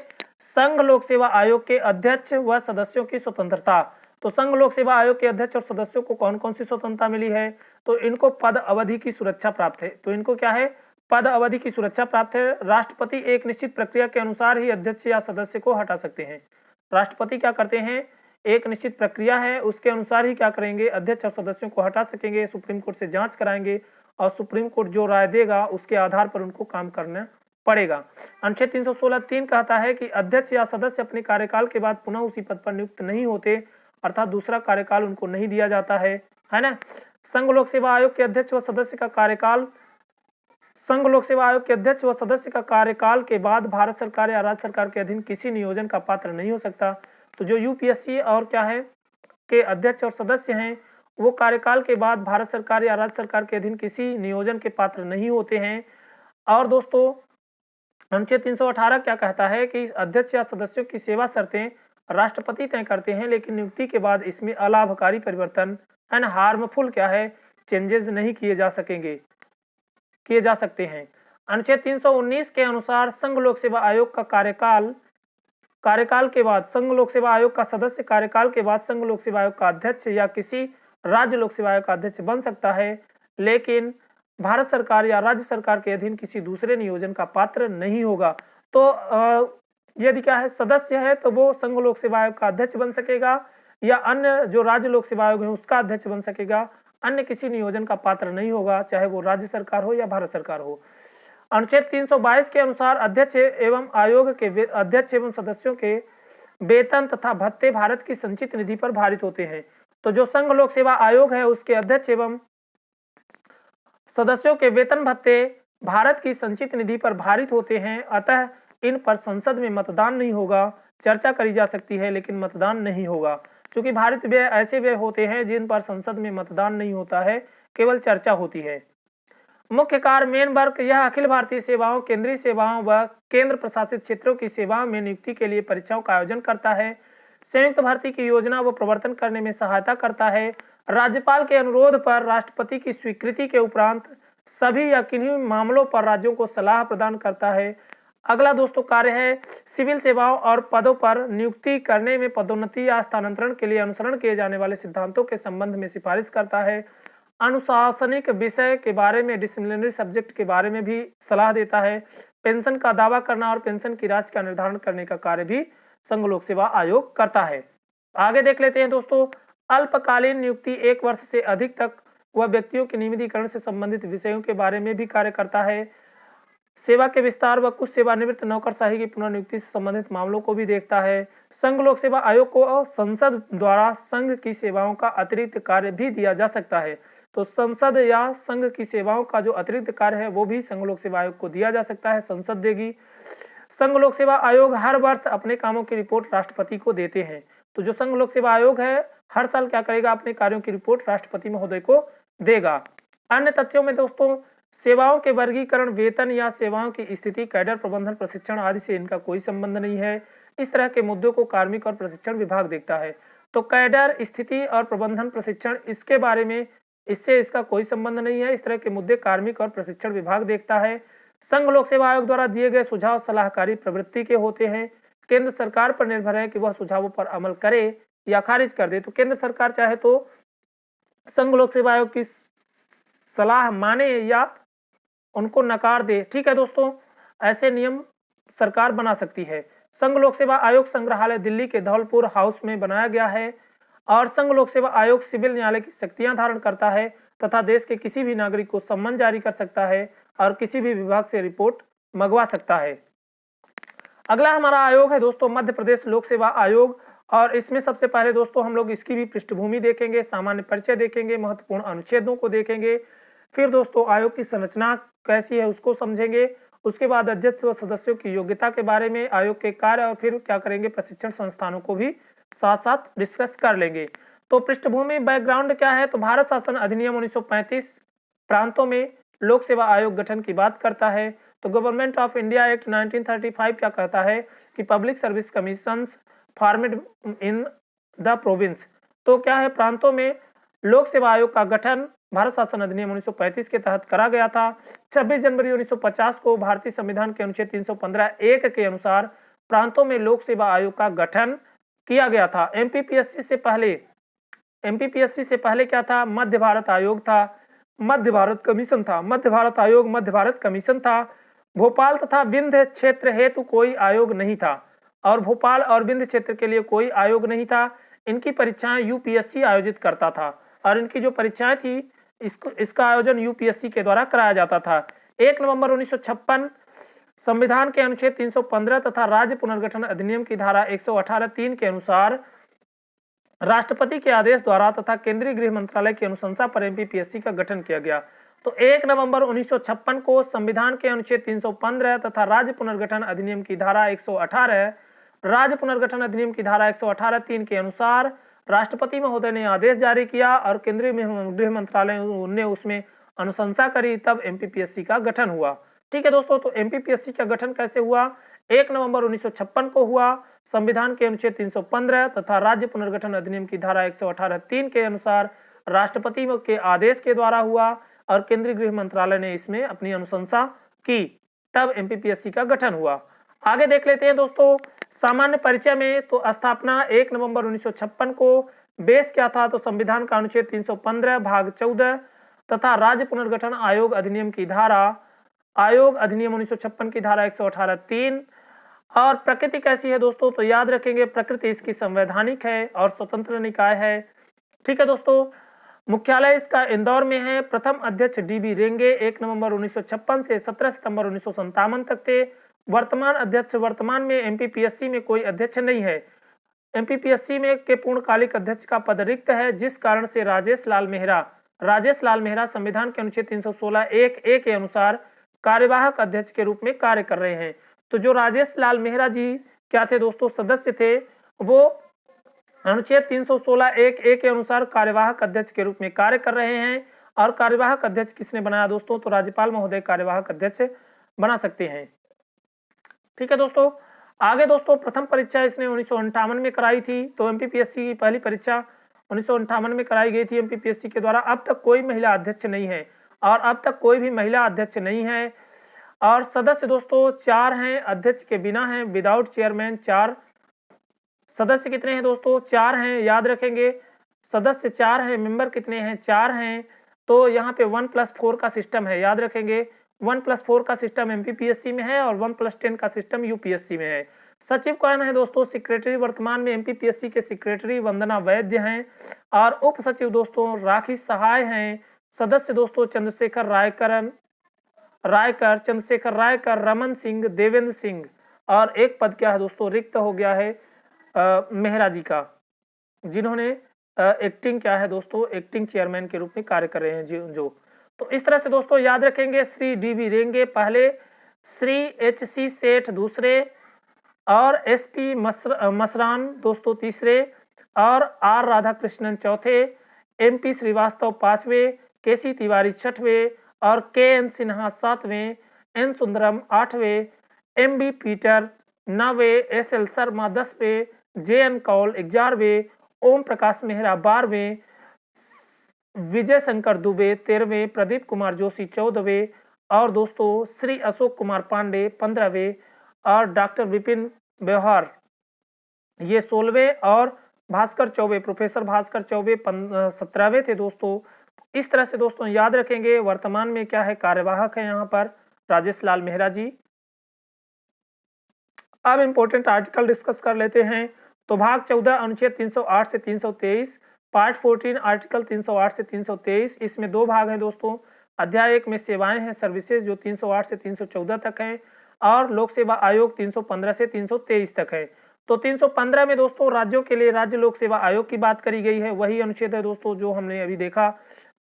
संघ लोक सेवा आयोग के अध्यक्ष व सदस्यों की स्वतंत्रता। तो संघ लोक सेवा आयोग के अध्यक्ष और सदस्यों को कौन कौन सी स्वतंत्रता मिली है? तो इनको पद अवधि की सुरक्षा प्राप्त है। तो इनको क्या है? पद अवधि की सुरक्षा प्राप्त है। राष्ट्रपति एक निश्चित प्रक्रिया के अनुसार ही अध्यक्ष या सदस्य को हटा सकते हैं। राष्ट्रपति क्या करते हैं? एक निश्चित प्रक्रिया है, उसके अनुसार ही क्या करेंगे? अध्यक्ष और सदस्यों को हटा सकेंगे। सुप्रीम कोर्ट से जांच कराएंगे और सुप्रीम कोर्ट जो राय देगा उसके आधार पर उनको काम करना पड़ेगा। अनुच्छेद 316(3) कहता है कि अध्यक्ष या सदस्य अपने कार्यकाल के बाद पुनः उसी पद पर नियुक्त नहीं होते, अर्थात दूसरा कार्यकाल उनको नहीं दिया जाता है ना। संघ लोक सेवा आयोग के अध्यक्ष व सदस्य का कार्यकाल संघ लोक सेवा आयोग के अध्यक्ष व सदस्य का कार्यकाल के बाद भारत सरकार या राज्य सरकार के अधीन किसी नियोजन का पात्र नहीं हो सकता। तो जो यूपीएससी और क्या है के अध्यक्ष और सदस्य हैं वो कार्यकाल के बाद भारत सरकार या राज्य सरकार के अधीन किसी नियोजन के पात्र नहीं होते हैं। और दोस्तों अनुच्छेद 318 क्या कहता है कि अध्यक्ष या सदस्यों की सेवा शर्तें राष्ट्रपति तय करते हैं, लेकिन नियुक्ति के बाद इसमें अलाभकारी परिवर्तन एंड हार्मफुल क्या है चेंजेस नहीं किए जा सकते हैं। अनुच्छेद 319 के अनुसार संघ लोक सेवा आयोग का कार्यकाल के बाद संघ लोक सेवा आयोग का सदस्य कार्यकाल के बाद संघ लोक सेवा आयोग का अध्यक्ष या किसी राज्य लोक सेवा आयोग का अध्यक्ष बन सकता है, लेकिन भारत सरकार या राज्य सरकार के अधीन किसी दूसरे नियोजन का पात्र नहीं होगा। तो यदि क्या है सदस्य है तो वो संघ लोक सेवा आयोग का अध्यक्ष बन सकेगा या अन्य जो राज्य लोक सेवा आयोग है उसका अध्यक्ष बन सकेगा, अन्य किसी नियोजन का पात्र नहीं होगा, चाहे वो राज्य सरकार हो या भारत सरकार हो। अनुच्छेद 322 के अनुसार अध्यक्ष एवं आयोग के अध्यक्ष एवं सदस्यों के वेतन तथा भत्ते भारत की संचित निधि पर भारित होते हैं। तो जो संघ लोक सेवा आयोग है उसके अध्यक्ष एवं सदस्यों के वेतन भत्ते भारत की संचित निधि पर भारित होते हैं, अतः इन पर संसद में मतदान नहीं होगा। चर्चा करी जा सकती है लेकिन मतदान नहीं होगा, क्योंकि भारत व्यय ऐसे व्यय होते हैं जिन पर संसद में मतदान नहीं होता है, केवल चर्चा होती है। मुख्य कार्य मेन वर्ग यह अखिल भारतीय सेवाओं, केंद्रीय सेवाओं व केंद्र प्रशासित क्षेत्रों की सेवाओं में नियुक्ति के लिए परीक्षाओं का आयोजन करता है, संयुक्त भर्ती की योजना व प्रवर्तन करने में सहायता करता है, राज्यपाल के अनुरोध पर राष्ट्रपति की स्वीकृति के उपरांत सभी या किन्हीं मामलों पर राज्यों को सलाह प्रदान करता है। अगला दोस्तों कार्य है सिविल सेवाओं और पदों पर नियुक्ति करने में पदोन्नति या स्थानांतरण के लिए अनुसरण किए जाने वाले सिद्धांतों के संबंध में सिफारिश करता है, अनुशासनिक विषय के बारे में, डिसिप्लिनरी सब्जेक्ट के बारे में भी सलाह देता है, पेंशन का दावा करना और पेंशन की राशि का निर्धारण करने का कार्य भी संघ लोक सेवा आयोग करता है। आगे देख लेते हैं दोस्तों, अल्पकालीन नियुक्ति 1 वर्ष से अधिक तक वह व्यक्तियों के नियमितीकरण से संबंधित विषयों के बारे में भी कार्य करता है, सेवा के विस्तार व कुछ सेवानिवृत्त नौकरशाही की पुनर्नियुक्ति से संबंधित मामलों को भी देखता है। संघ लोक सेवा आयोग को संसद द्वारा संघ की सेवाओं का अतिरिक्त कार्य भी दिया जा सकता है। तो संसद या संघ की सेवाओं का जो अतिरिक्त कार्य है वो भी संघ लोक सेवा आयोग को दिया जा सकता है, संसद देगी। संघ लोक सेवा आयोग हर वर्ष अपने कामों की रिपोर्ट राष्ट्रपति को देते हैं। तो जो संघ लोक सेवा आयोग है हर साल क्या करेगा, अपने कार्यों की रिपोर्ट राष्ट्रपति महोदय को देगा। अन्य तथ्यों में दोस्तों सेवाओं के वर्गीकरण, वेतन या सेवाओं की स्थिति, कैडर प्रबंधन, प्रशिक्षण आदि से इनका कोई संबंध नहीं है। इस तरह के मुद्दों को कार्मिक और प्रशिक्षण विभाग देखता है। तो कैडर, स्थिति और प्रबंधन, प्रशिक्षण, इसके बारे में इससे इसका कोई संबंध नहीं है। इस तरह के मुद्दे कार्मिक और प्रशिक्षण विभाग देखता है। संघ लोक सेवा आयोग द्वारा दिए गए सुझाव सलाहकारी प्रवृत्ति के होते हैं। केंद्र सरकार पर निर्भर है कि वह सुझावों पर अमल करे या खारिज कर दे। तो केंद्र सरकार चाहे तो संघ लोक सेवा आयोग की सलाह माने या उनको नकार दे। ठीक है दोस्तों, ऐसे नियम सरकार बना सकती है। संघ लोक सेवा आयोग संग्रहालय दिल्ली के धौलपुर हाउस में बनाया गया है और संघ लोक सेवा आयोग सिविल न्यायालय की शक्तियां धारण करता है तथा देश के किसी भी नागरिक को सम्मन जारी कर सकता है और किसी भी विभाग से रिपोर्ट मंगवा सकता है। अगला हमारा आयोग है दोस्तों मध्य प्रदेश लोक सेवा आयोग, और इसमें सबसे पहले दोस्तों हम लोग इसकी भी पृष्ठभूमि देखेंगे, सामान्य परिचय देखेंगे, महत्वपूर्ण अनुच्छेदों को देखेंगे, फिर दोस्तों आयोग की संरचना कैसी है उसको समझेंगे, उसके बाद अध्यक्ष व सदस्यों की योग्यता के बारे में, आयोग के कार्य, और फिर क्या करेंगे प्रशिक्षण संस्थानों को भी साथ साथ डिस्कस कर लेंगे। तो पृष्ठभूमि बैकग्राउंड क्या है, तो भारत शासन अधिनियम 1935 प्रांतों में लोक सेवा आयोग गठन की बात करता है। तो गवर्नमेंट ऑफ इंडिया एक्ट 1935 क्या कहता है कि public service commissions formed in the province. तो क्या है, प्रांतों में लोक सेवा आयोग का गठन भारत शासन अधिनियम 1935 के तहत करा गया था। 26 जनवरी 1950 को भारतीय संविधान के अनुच्छेद 315(1) के अनुसार प्रांतों में लोक सेवा आयोग का गठन किया गया था। एमपीपीएससी से पहले क्या था, मध्य भारत आयोग था, मध्य भारत कमीशन था, मध्य भारत आयोग, मध्य भारत कमीशन था। भोपाल तथा विंध्य क्षेत्र हेतु कोई आयोग नहीं था, और भोपाल और विंध्य क्षेत्र के लिए कोई आयोग नहीं था। इनकी परीक्षाएं यूपीएससी आयोजित करता था, और इनकी जो परीक्षाएं थी इसका आयोजन यूपीएससी के द्वारा कराया जाता था। 1 नवंबर 1956 संविधान के अनुच्छेद 315 तथा राज्य पुनर्गठन अधिनियम की धारा 118(3) के अनुसार राष्ट्रपति के आदेश द्वारा तथा केंद्रीय गृह मंत्रालय की अनुशंसा पर एमपीपीएससी का गठन किया गया। तो 1 नवंबर 1956 को संविधान के अनुच्छेद 315 तथा राज्य पुनर्गठन अधिनियम की धारा 118, राज्य पुनर्गठन अधिनियम की धारा 118(3) के अनुसार राष्ट्रपति महोदय ने आदेश जारी किया और केंद्रीय गृह मंत्रालय ने उसमें अनुशंसा करी, तब एमपीपीएससी का गठन हुआ। ठीक है दोस्तों, तो एमपीपीएससी का गठन कैसे हुआ, 1 नवंबर 1956 को हुआ। संविधान के अनुच्छेद 315 तथा राज्य पुनर्गठन अधिनियम की धारा 118(3) के अनुसार राष्ट्रपति के आदेश के द्वारा हुआ और केंद्रीय गृह मंत्रालय ने इसमें अपनी अनुशंसा की, तब एमपीपीएससी का गठन हुआ। आगे देख लेते हैं दोस्तों सामान्य परिचय में। तो स्थापना 1 नवंबर 1956 को। बेस क्या था, तो संविधान का अनुच्छेद 315 भाग 14 तथा राज्य पुनर्गठन आयोग अधिनियम 1956 की धारा 118(3। और प्रकृति कैसी है दोस्तों, तो याद रखेंगे प्रकृति इसकी संवैधानिक है और स्वतंत्र निकाय है। ठीक है दोस्तों, मुख्यालय इसका इंदौर में है। प्रथम अध्यक्ष डीबी रेंगे 1 नवंबर 1956 से 17 सितंबर 1957 तक थे। वर्तमान अध्यक्ष, वर्तमान में एमपीपीएससी में कोई अध्यक्ष नहीं है। एमपीपीएससी में के पूर्णकालिक अध्यक्ष का पद रिक्त है, जिस कारण से राजेश लाल मेहरा संविधान के अनुच्छेद 316(1)(a) के अनुसार कार्यवाहक अध्यक्ष के रूप में कार्य कर रहे हैं। तो जो राजेश लाल मेहरा जी क्या थे दोस्तों, सदस्य थे, वो अनुच्छेद 316(1)(a) के अनुसार कार्यवाहक अध्यक्ष के रूप में कार्य कर रहे हैं। और कार्यवाहक अध्यक्ष किसने बनाया दोस्तों, तो राज्यपाल महोदय कार्यवाहक अध्यक्ष बना सकते हैं। ठीक है दोस्तों, आगे दोस्तों प्रथम परीक्षा इसने 1958 में कराई थी। तो एमपीपीएससी की पहली परीक्षा 1958 में कराई गई थी एमपीपीएससी के द्वारा। अब तक कोई महिला अध्यक्ष नहीं है, और अब तक कोई भी महिला अध्यक्ष नहीं है। और सदस्य दोस्तों 4 हैं, अध्यक्ष के बिना हैं, विदाउट चेयरमैन 4 सदस्य। कितने हैं दोस्तों, 4 हैं, याद रखेंगे सदस्य 4 हैं, मेंबर कितने हैं, 4 हैं। तो यहाँ पे 1+4 का सिस्टम है, याद रखेंगे 1+4 का सिस्टम एमपीपीएससी में है और 1+10 का सिस्टम यूपीएससी में है। सचिव कौन है दोस्तों, सेक्रेटरी वर्तमान में एमपीपीएससी के सेक्रेटरी वंदना वैद्य हैं। और उप सचिव दोस्तों राखी सहाय हैं। सदस्य दोस्तों चंद्रशेखर रायकर, रमन सिंह, देवेंद्र सिंह। और एक पद क्या है दोस्तों, रिक्त हो गया है मेहरा जी का, जिन्होंने एक्टिंग क्या है दोस्तों, एक्टिंग चेयरमैन के रूप में कार्य कर रहे हैं जो। तो इस तरह से दोस्तों याद रखेंगे, श्री डीबी रेंगे पहले, श्री एचसी सेठ दूसरे, और एसपी मसरान दोस्तों तीसरे, और आर राधाकृष्णन चौथे, MP श्रीवास्तव पांचवें, KC तिवारी छठवें और KN सिन्हा सातवें, N सुंदरम आठवें, MB पीटर नौवें, SL शर्मा 10वें, JN कौल 11वें, ओम प्रकाश मेहरा 12वें, विजय शंकर दुबे 13वें, प्रदीप कुमार जोशी 14वें और दोस्तों श्री अशोक कुमार पांडे 15वें और डॉक्टर विपिन बेहर ये 16वें और भास्कर चौबे, प्रोफेसर भास्कर चौबे 17वें थे दोस्तों। इस तरह से दोस्तों याद रखेंगे। वर्तमान में क्या है, कार्यवाहक है यहाँ पर राजेश लाल मेहरा जी। अब इंपॉर्टेंट आर्टिकल डिस्कस कर लेते हैं। तो भाग 14 अनुच्छेद 308 से 323, पार्ट 14 आर्टिकल 308 से 323, इसमें दो भाग हैं दोस्तों। अध्याय 1 में सेवाएं हैं, सर्विसेज, जो 308 से 314 तक है और लोक सेवा आयोग 315 से 323 तक है। तो 315 में दोस्तों राज्यों के लिए राज्य लोक सेवा आयोग की बात करी गई है, वही अनुच्छेद है दोस्तों जो हमने अभी देखा।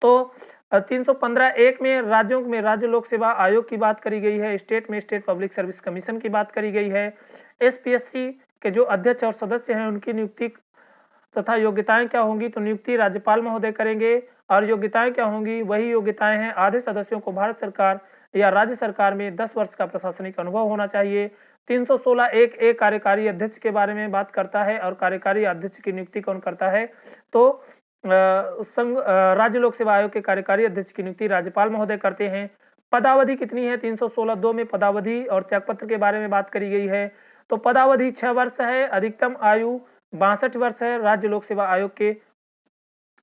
तो 315 एक में राज्यों में राज्य लोक सेवा आयोग की बात करी गई है, स्टेट में स्टेट पब्लिक सर्विस कमीशन की बात करी गई है। SPSC के जो अध्यक्ष और सदस्य हैं उनकी नियुक्ति तथा योग्यताएं क्या होंगी, तो नियुक्ति राज्यपाल महोदय करेंगे और योग्यताएं क्या होंगी, वही योग्यताएं हैं आधे सदस्यों को भारत सरकार या राज्य सरकार में 10 वर्ष का प्रशासनिक अनुभव होना चाहिए। 316 एक कार्यकारी अध्यक्ष के बारे में बात करता है और कार्यकारी अध्यक्ष की नियुक्ति कौन करता है, तो संघ राज्य लोक सेवा आयोग के कार्यकारी अध्यक्ष की नियुक्ति राज्यपाल महोदय करते हैं। पदावधि कितनी है, 316 2 में पदावधि और त्यागपत्र के बारे में बात करी गई है। तो पदावधि 6 वर्ष है, अधिकतम आयु 62 वर्ष है। राज्य लोक सेवा आयोग के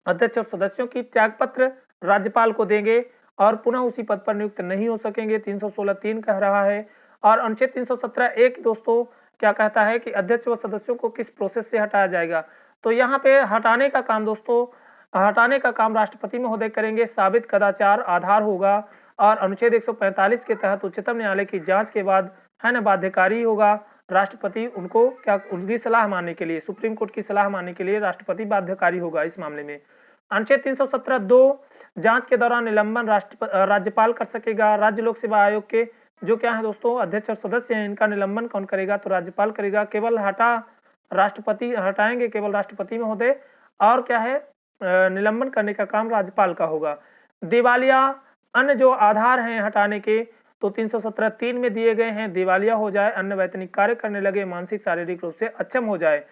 अध्यक्ष और सदस्यों की त्यागपत्र राज्यपाल को देंगे और पुनः उसी पद पर नियुक्त नहीं हो सकेंगे, 316 3 कह रहा है। और अनुच्छेद 317 एक दोस्तों क्या कहता है कि अध्यक्ष व सदस्यों को किस प्रोसेस से हटाया जाएगा, तो यहाँ पे हटाने का काम दोस्तों, हटाने का काम राष्ट्रपति महोदय करेंगे। साबित कदाचार आधार होगा और अनुच्छेद 145 के तहत उच्चतम न्यायालय की जांच के बाद है न बाध्यकारी होगा। राष्ट्रपति उनको क्या, उनकी सलाह मानने के लिए, सुप्रीम कोर्ट की सलाह मानने के लिए राष्ट्रपति बाध्यकारी होगा इस मामले में। अनुच्छेद 317 2 जांच के दौरान निलंबन राज्यपाल कर सकेगा। राज्य लोक सेवा आयोग के जो क्या है दोस्तों अध्यक्ष और सदस्य हैं, इनका निलंबन कौन करेगा, तो राज्यपाल करेगा। केवल राष्ट्रपति हटाएंगे, केवल राष्ट्रपति महोदय, और क्या है निलंबन करने का काम राज्यपाल का होगा। दिवालिया अन्य जो आधार हैं हटाने के, तो 317 3 में दिए गए हैं, दिवालिया हो जाए, अन्य वैतनिक कार्य करने लगे, मानसिक शारीरिक रूप से अक्षम हो जाए।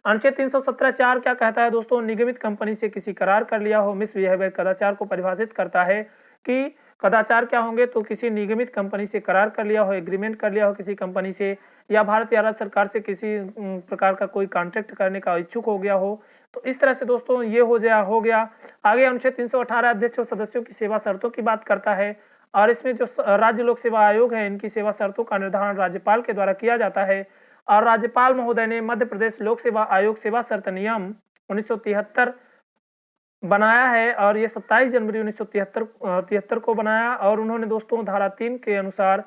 अनुच्छेद 317 4 क्या कहता है दोस्तों, निगमित कंपनी से किसी करार कर लिया हो, मिसबिहेवियर कदाचार को परिभाषित करता है कि कदाचार क्या होंगे, तो किसी निगमित कंपनी से करार कर लिया हो, एग्रीमेंट कर लिया हो किसी कंपनी से, या भारत या राज्य सरकार से किसी प्रकार का कोई कॉन्ट्रैक्ट करने का इच्छुक हो गया हो, तो इस तरह से दोस्तों ये हो गया। आगे अनुच्छेद 318 अध्यक्ष और सदस्यों की सेवा शर्तों की बात करता है और इसमें जो राज्य लोक सेवा आयोग है इनकी सेवा शर्तों का निर्धारण राज्यपाल के द्वारा किया जाता है और राज्यपाल महोदय ने मध्य प्रदेश लोक सेवा आयोग सेवा शर्त नियम 1973 बनाया है और ये 27 जनवरी 1973 को बनाया और उन्होंने दोस्तों धारा 3 के अनुसार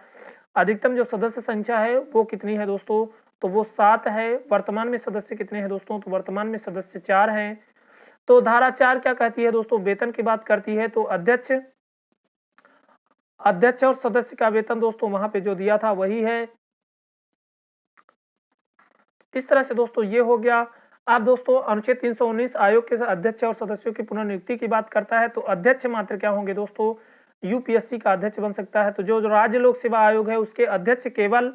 अधिकतम जो सदस्य संख्या है वो कितनी है दोस्तों, तो वो 7 है। वर्तमान में सदस्य कितने हैं दोस्तों, तो वर्तमान में सदस्य 4 हैं। तो धारा 4 क्या कहती है दोस्तों, वेतन की बात करती है। तो अध्यक्ष और सदस्य का वेतन दोस्तों वहां पे जो दिया था वही है। इस तरह से दोस्तों ये हो गया। अब दोस्तों अनुच्छेद 319 आयोग के अध्यक्ष और सदस्यों की पुनर्नियुक्ति की बात करता है। तो अध्यक्ष मात्र क्या होंगे दोस्तों, यूपीएससी का अध्यक्ष बन सकता है। तो जो राज्य लोक सेवा आयोग है उसके अध्यक्ष केवल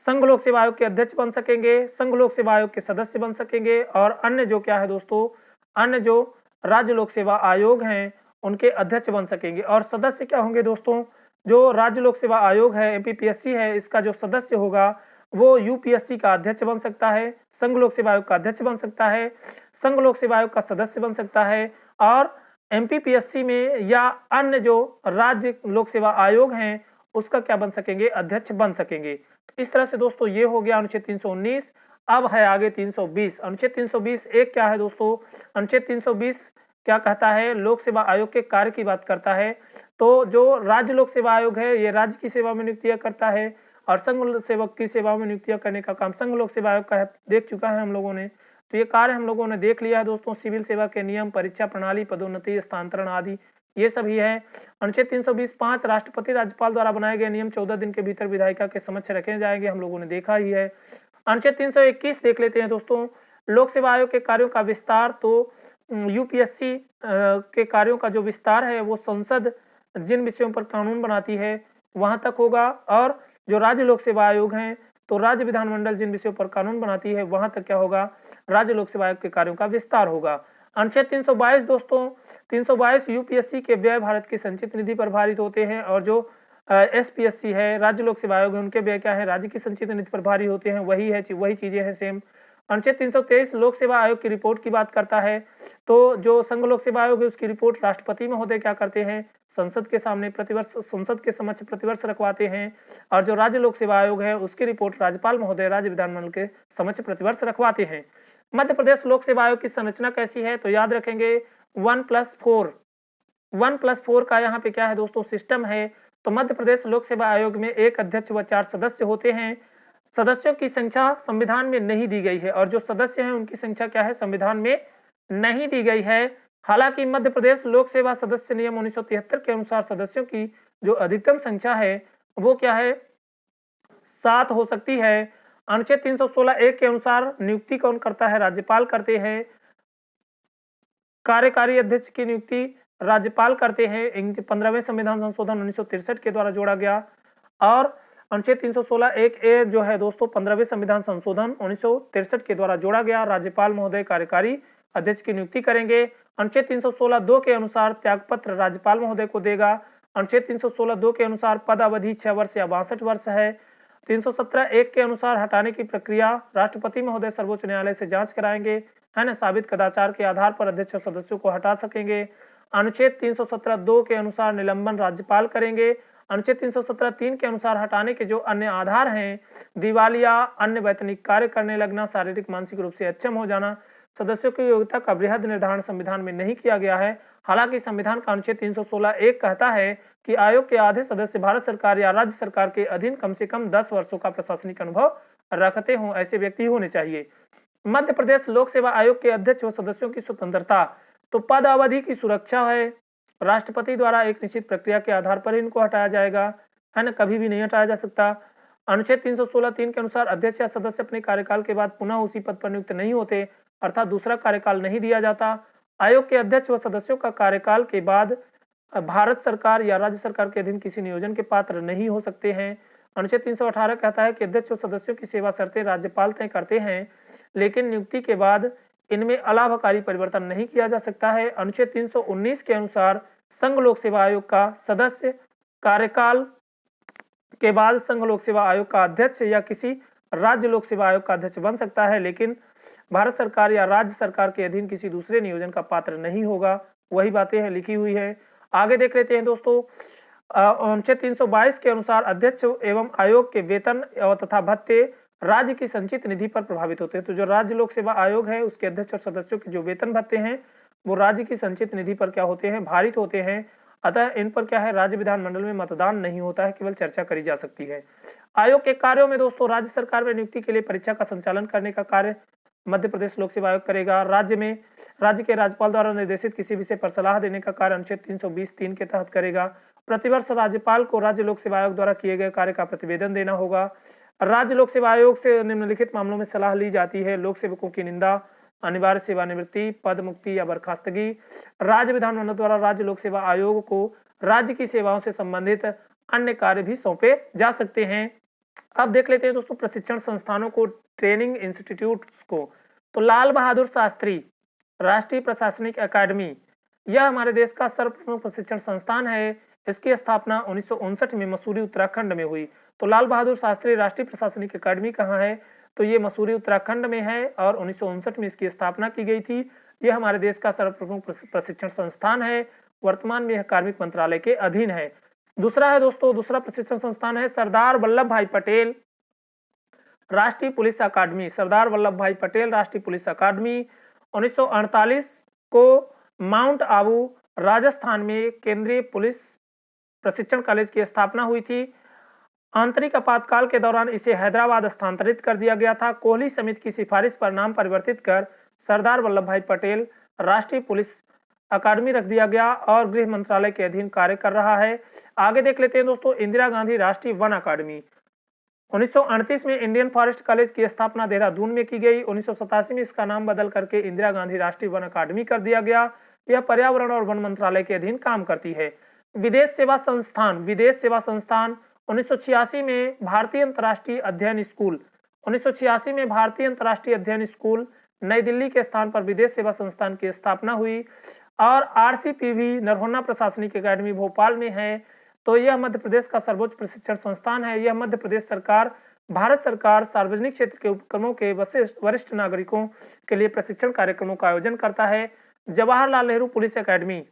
संघ लोक सेवा आयोग के अध्यक्ष बन सकेंगे, संघ लोक सेवा आयोग के सदस्य बन सकेंगे और अन्य जो क्या है दोस्तों, अन्य जो राज्य लोक सेवा आयोग हैं उनके अध्यक्ष बन सकेंगे। और सदस्य क्या होंगे दोस्तों, जो राज्य लोक सेवा आयोग है एमपीपीएससी है, इसका जो सदस्य होगा वो यूपीएससी का अध्यक्ष बन सकता है, संघ लोक सेवा आयोग का अध्यक्ष बन सकता है, संघ लोक सेवा आयोग का सदस्य बन सकता है और एमपीपीएससी में या अन्य जो राज्य लोक सेवा आयोग हैं उसका क्या बन सकेंगे, अध्यक्ष बन सकेंगे। इस तरह से दोस्तों ये हो गया अनुच्छेद 319। अब है आगे 320। अनुच्छेद 320 एक क्या है दोस्तों, अनुच्छेद 320 क्या कहता है, लोक सेवा आयोग के कार्य की बात करता है। तो जो राज्य लोक सेवा आयोग है ये राज्य की सेवा में नियुक्तियां करता है और संघ सेवक की सेवा में नियुक्तियां करने का काम संघ लोक सेवा आयोग का है। देख चुका है हम लोगों ने, तो ये कार्य हम लोगों ने देख लिया है दोस्तों। सिविल सेवा के नियम, परीक्षा प्रणाली, पदोन्नति, स्थानांतरण आदि ये सभी है। अनुच्छेद 320 5 राष्ट्रपति राज्यपाल द्वारा बनाए गए नियम 14 दिन के भीतर विधायिका के समक्ष रखे जाएंगे, हम लोगों ने देखा ही है। अनुच्छेद 321 देख लेते हैं दोस्तों, लोक सेवा आयोग के कार्यों का विस्तार, तो यूपीएससी के कार्यों का जो विस्तार है वो संसद जिन विषयों पर कानून बनाती है वहां तक होगा, और जो राज्य लोक सेवा आयोग हैं तो राज्य विधानमंडल जिन विषयों पर कानून बनाती है वहां तक क्या होगा, राज्य लोक सेवा आयोग के कार्यों का विस्तार होगा। अनुच्छेद 322 दोस्तों, 322 यूपीएससी के व्यय भारत की संचित निधि पर भारित होते हैं, और जो एसपीएससी है, राज्य लोक सेवा आयोग है, उनके व्यय क्या है, राज्य की संचित निधि पर भारी होते हैं। वही चीजें हैं सेम। अनुच्छेद 323 लोक सेवा आयोग की रिपोर्ट की बात करता है, तो जो संघ लोक सेवा आयोग है उसकी रिपोर्ट राष्ट्रपति महोदय क्या करते हैं, संसद के सामने प्रतिवर्ष, संसद के समक्ष प्रतिवर्ष रखवाते हैं, और जो राज्य लोक सेवा आयोग है उसकी रिपोर्ट राज्यपाल महोदय राज्य विधानमंडल के समक्ष प्रतिवर्ष रखवाते हैं। मध्य प्रदेश लोक सेवा आयोग की संरचना कैसी है, तो याद रखेंगे 1+4, 1+4 का यहाँ पे क्या है दोस्तों, सिस्टम है। तो मध्य प्रदेश लोक सेवा आयोग में एक अध्यक्ष व 4 सदस्य होते हैं। सदस्यों की संख्या संविधान में नहीं दी गई है, और जो सदस्य हैं उनकी संख्या क्या है, संविधान में नहीं दी गई है। हालांकि मध्य प्रदेश लोक सेवा सदस्य नियम 1973 के अनुसार सदस्यों की जो अधिकतम संख्या है वो क्या है, 7 हो सकती है। अनुच्छेद 316(1) के अनुसार नियुक्ति कौन करता है, राज्यपाल करते हैं। कार्यकारी अध्यक्ष की नियुक्ति राज्यपाल करते हैं। 15वें संविधान संशोधन 1963 के द्वारा जोड़ा गया। और अनुच्छेद 316(1)(a) जो है दोस्तों 15वें संविधान संशोधन 1963 के द्वारा जोड़ा गया। राज्यपाल महोदय कार्यकारी अध्यक्ष की नियुक्ति करेंगे। अनुच्छेद 316(2) के अनुसार त्यागपत्र राज्यपाल महोदय को देगा। अनुच्छेद 316(2) के अनुसार पद अवधि 6 वर्ष या 62 वर्ष है। 317(1) के अनुसार हटाने की प्रक्रिया राष्ट्रपति महोदय सर्वोच्च न्यायालय से जांच कराएंगे, है ना। साबित कदाचार के आधार पर अध्यक्ष और सदस्यों को हटा सकेंगे। अनुच्छेद 317(2) के अनुसार निलंबन राज्यपाल करेंगे। अनुच्छेद 317(3) के अनुसार हटाने के जो अन्य आधार हैं, दिवालिया, अन्य वैतनिक कार्य करने लगना, शारीरिक मानसिक रूप से अक्षम हो जाना, सदस्यों की योग्यता का बृहद निर्धारण संविधान में नहीं किया गया है। हालांकि संविधान का अनुच्छेद 316(1) कहता है कि आयोग के आधे सदस्य भारत सरकार या राज्य सरकार के अधीन कम से कम 10 वर्षों का प्रशासनिक अनुभव रखते हों, ऐसे व्यक्ति होने चाहिए। मध्य प्रदेश लोक सेवा आयोग के अध्यक्ष व सदस्यों की स्वतंत्रता, तो पद अवधि की सुरक्षा है। राष्ट्रपति द्वारा एक निश्चित प्रक्रिया के आधार पर इनको हटाया जाएगा, है ना, कभी भी नहीं हटाया जा सकता। अनुच्छेद 316(3) के अनुसार अध्यक्ष या सदस्य अपने कार्यकाल के बाद पुनः उसी पद पर नियुक्त नहीं होते, अर्थात दूसरा कार्यकाल नहीं दिया जाता। आयोग के अध्यक्ष व सदस्यों का कार्यकाल के बाद भारत सरकार या राज्य सरकार के अधीन किसी नियोजन के पात्र नहीं हो सकते हैं। अनुच्छेद 318 कहता है कि अध्यक्ष व सदस्यों की सेवा शर्तें राज्यपाल तय करते हैं, लेकिन नियुक्ति के बाद इनमें अलाभकारी परिवर्तन नहीं किया जा सकता है। अनुच्छेद 319 के अनुसार संघ लोक सेवा आयोग का सदस्य कार्यकाल के बाद संघ लोक सेवा आयोग का अध्यक्ष या किसी राज्य लोक सेवा आयोग का अध्यक्ष बन सकता है, लेकिन भारत सरकार या राज्य सरकार के अधीन किसी दूसरे नियोजन का पात्र नहीं होगा। वही बातें हैं, लिखी हुई है। आगे देख लेते हैं दोस्तों। अनुच्छेद 322 के अनुसार अध्यक्ष एवं आयोग के वेतन तथा भत्ते राज्य की संचित निधि पर प्रभावित होते हैं। तो जो राज्य लोक सेवा आयोग है उसके अध्यक्ष और सदस्यों के जो वेतन भत्ते हैं वो राज्य की संचित निधि पर क्या होते हैं, भारित होते हैं। अतः इन पर क्या है, राज्य विधानमंडल में मतदान नहीं होता है, केवल चर्चा करी जा सकती है। आयोग के कार्यों में दोस्तों राज्य सरकार में नियुक्ति के लिए परीक्षा का संचालन करने का कार्य मध्य प्रदेश लोक सेवा आयोग करेगा। राज्य के राज्यपाल द्वारा निर्देशित किसी विषय पर सलाह देने का कार्य अनुच्छेद 320(3) के तहत करेगा। प्रतिवर्ष राज्यपाल को राज्य लोक सेवा आयोग द्वारा किए गए कार्य का प्रतिवेदन देना होगा। राज्य लोक सेवा आयोग से निम्नलिखित मामलों में सलाह ली जाती है: लोक सेवकों की निंदा, अनिवार्य सेवानिवृत्ति, पद मुक्ति या बर्खास्तगी। राज्य विधानमंडल द्वारा राज्य लोक सेवा आयोग को राज्य की सेवाओं से संबंधित अन्य कार्य भी सौंपे जा सकते हैं। अब देख लेते हैं दोस्तों प्रशिक्षण संस्थानों को, ट्रेनिंग इंस्टीट्यूट्स को। तो लाल बहादुर शास्त्री राष्ट्रीय प्रशासनिक अकादमी, यह हमारे देश का सर्वप्रथम प्रशिक्षण संस्थान है। इसकी स्थापना 1959 में मसूरी उत्तराखंड में हुई। तो लाल बहादुर शास्त्री राष्ट्रीय प्रशासनिक अकादमी कहाँ है, तो ये मसूरी उत्तराखंड में है और 1959 में इसकी स्थापना की गई थी। यह हमारे देश का सर्वप्रथम प्रशिक्षण संस्थान है। वर्तमान में यह कार्मिक मंत्रालय के अधीन है। दूसरा है दोस्तों, दूसरा प्रशिक्षण संस्थान है सरदार वल्लभ भाई पटेल राष्ट्रीय पुलिस अकादमी। सरदार वल्लभ भाई पटेल राष्ट्रीय पुलिस अकादमी 1948 को माउंट आबू राजस्थान में केंद्रीय पुलिस प्रशिक्षण कॉलेज की स्थापना हुई थी। आंतरिक आपातकाल के दौरान इसे हैदराबाद स्थानांतरित कर दिया गया था। कोहली समिति की सिफारिश पर नाम परिवर्तित कर सरदार वल्लभ भाई पटेल राष्ट्रीय पुलिस अकादमी रख दिया गया और गृह मंत्रालय के अधीन कार्य कर रहा है। आगे देख लेते हैं दोस्तों इंदिरा गांधी राष्ट्रीय वन अकादमी। 1938 में इंडियन फॉरेस्ट कॉलेज की स्थापना देहरादून में की गई। 1987 में इसका नाम बदल करके इंदिरा गांधी राष्ट्रीय वन अकादमी कर दिया गया। यह पर्यावरण और वन मंत्रालय के अधीन काम करती है। विदेश सेवा संस्थान 1986 में भारतीय अंतर्राष्ट्रीय अध्ययन स्कूल 1986 में भारतीय अंतर्राष्ट्रीय अध्ययन स्कूल नई दिल्ली के स्थान पर विदेश सेवा संस्थान की स्थापना हुई। और आरसीपीवी नरहोन्ना प्रशासनिक अकादमी भोपाल में है। तो यह मध्य प्रदेश का सर्वोच्च प्रशिक्षण संस्थान है। यह मध्य प्रदेश सरकार, भारत सरकार सार्वजनिक क्षेत्र के उपक्रमों के वरिष्ठ नागरिकों के लिए प्रशिक्षण कार्यक्रमों का आयोजन करता है। जवाहरलाल नेहरू पुलिस अकादमी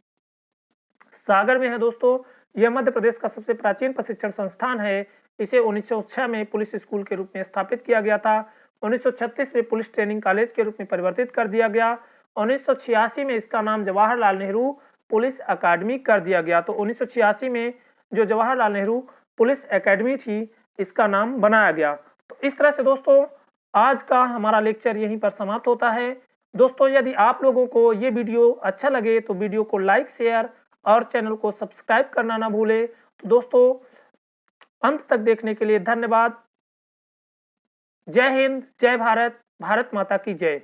सागर में है दोस्तों। यह मध्य प्रदेश का सबसे प्राचीन प्रशिक्षण संस्थान है। इसे 1906 में पुलिस स्कूल के रूप में स्थापित किया गया था। 1936 में पुलिस ट्रेनिंग कॉलेज के रूप में परिवर्तित कर दिया गया। 1986 में इसका नाम जवाहरलाल नेहरू पुलिस अकादमी कर दिया गया। तो 1986 में जो जवाहरलाल नेहरू पुलिस अकादमी थी, इसका नाम बनाया गया। तो इस तरह से दोस्तों आज का हमारा लेक्चर यहीं पर समाप्त होता है। दोस्तों यदि आप लोगों को ये वीडियो अच्छा लगे तो वीडियो को लाइक, शेयर और चैनल को सब्सक्राइब करना ना भूले। तो दोस्तों अंत तक देखने के लिए धन्यवाद। जय हिंद, जय भारत, भारत माता की जय।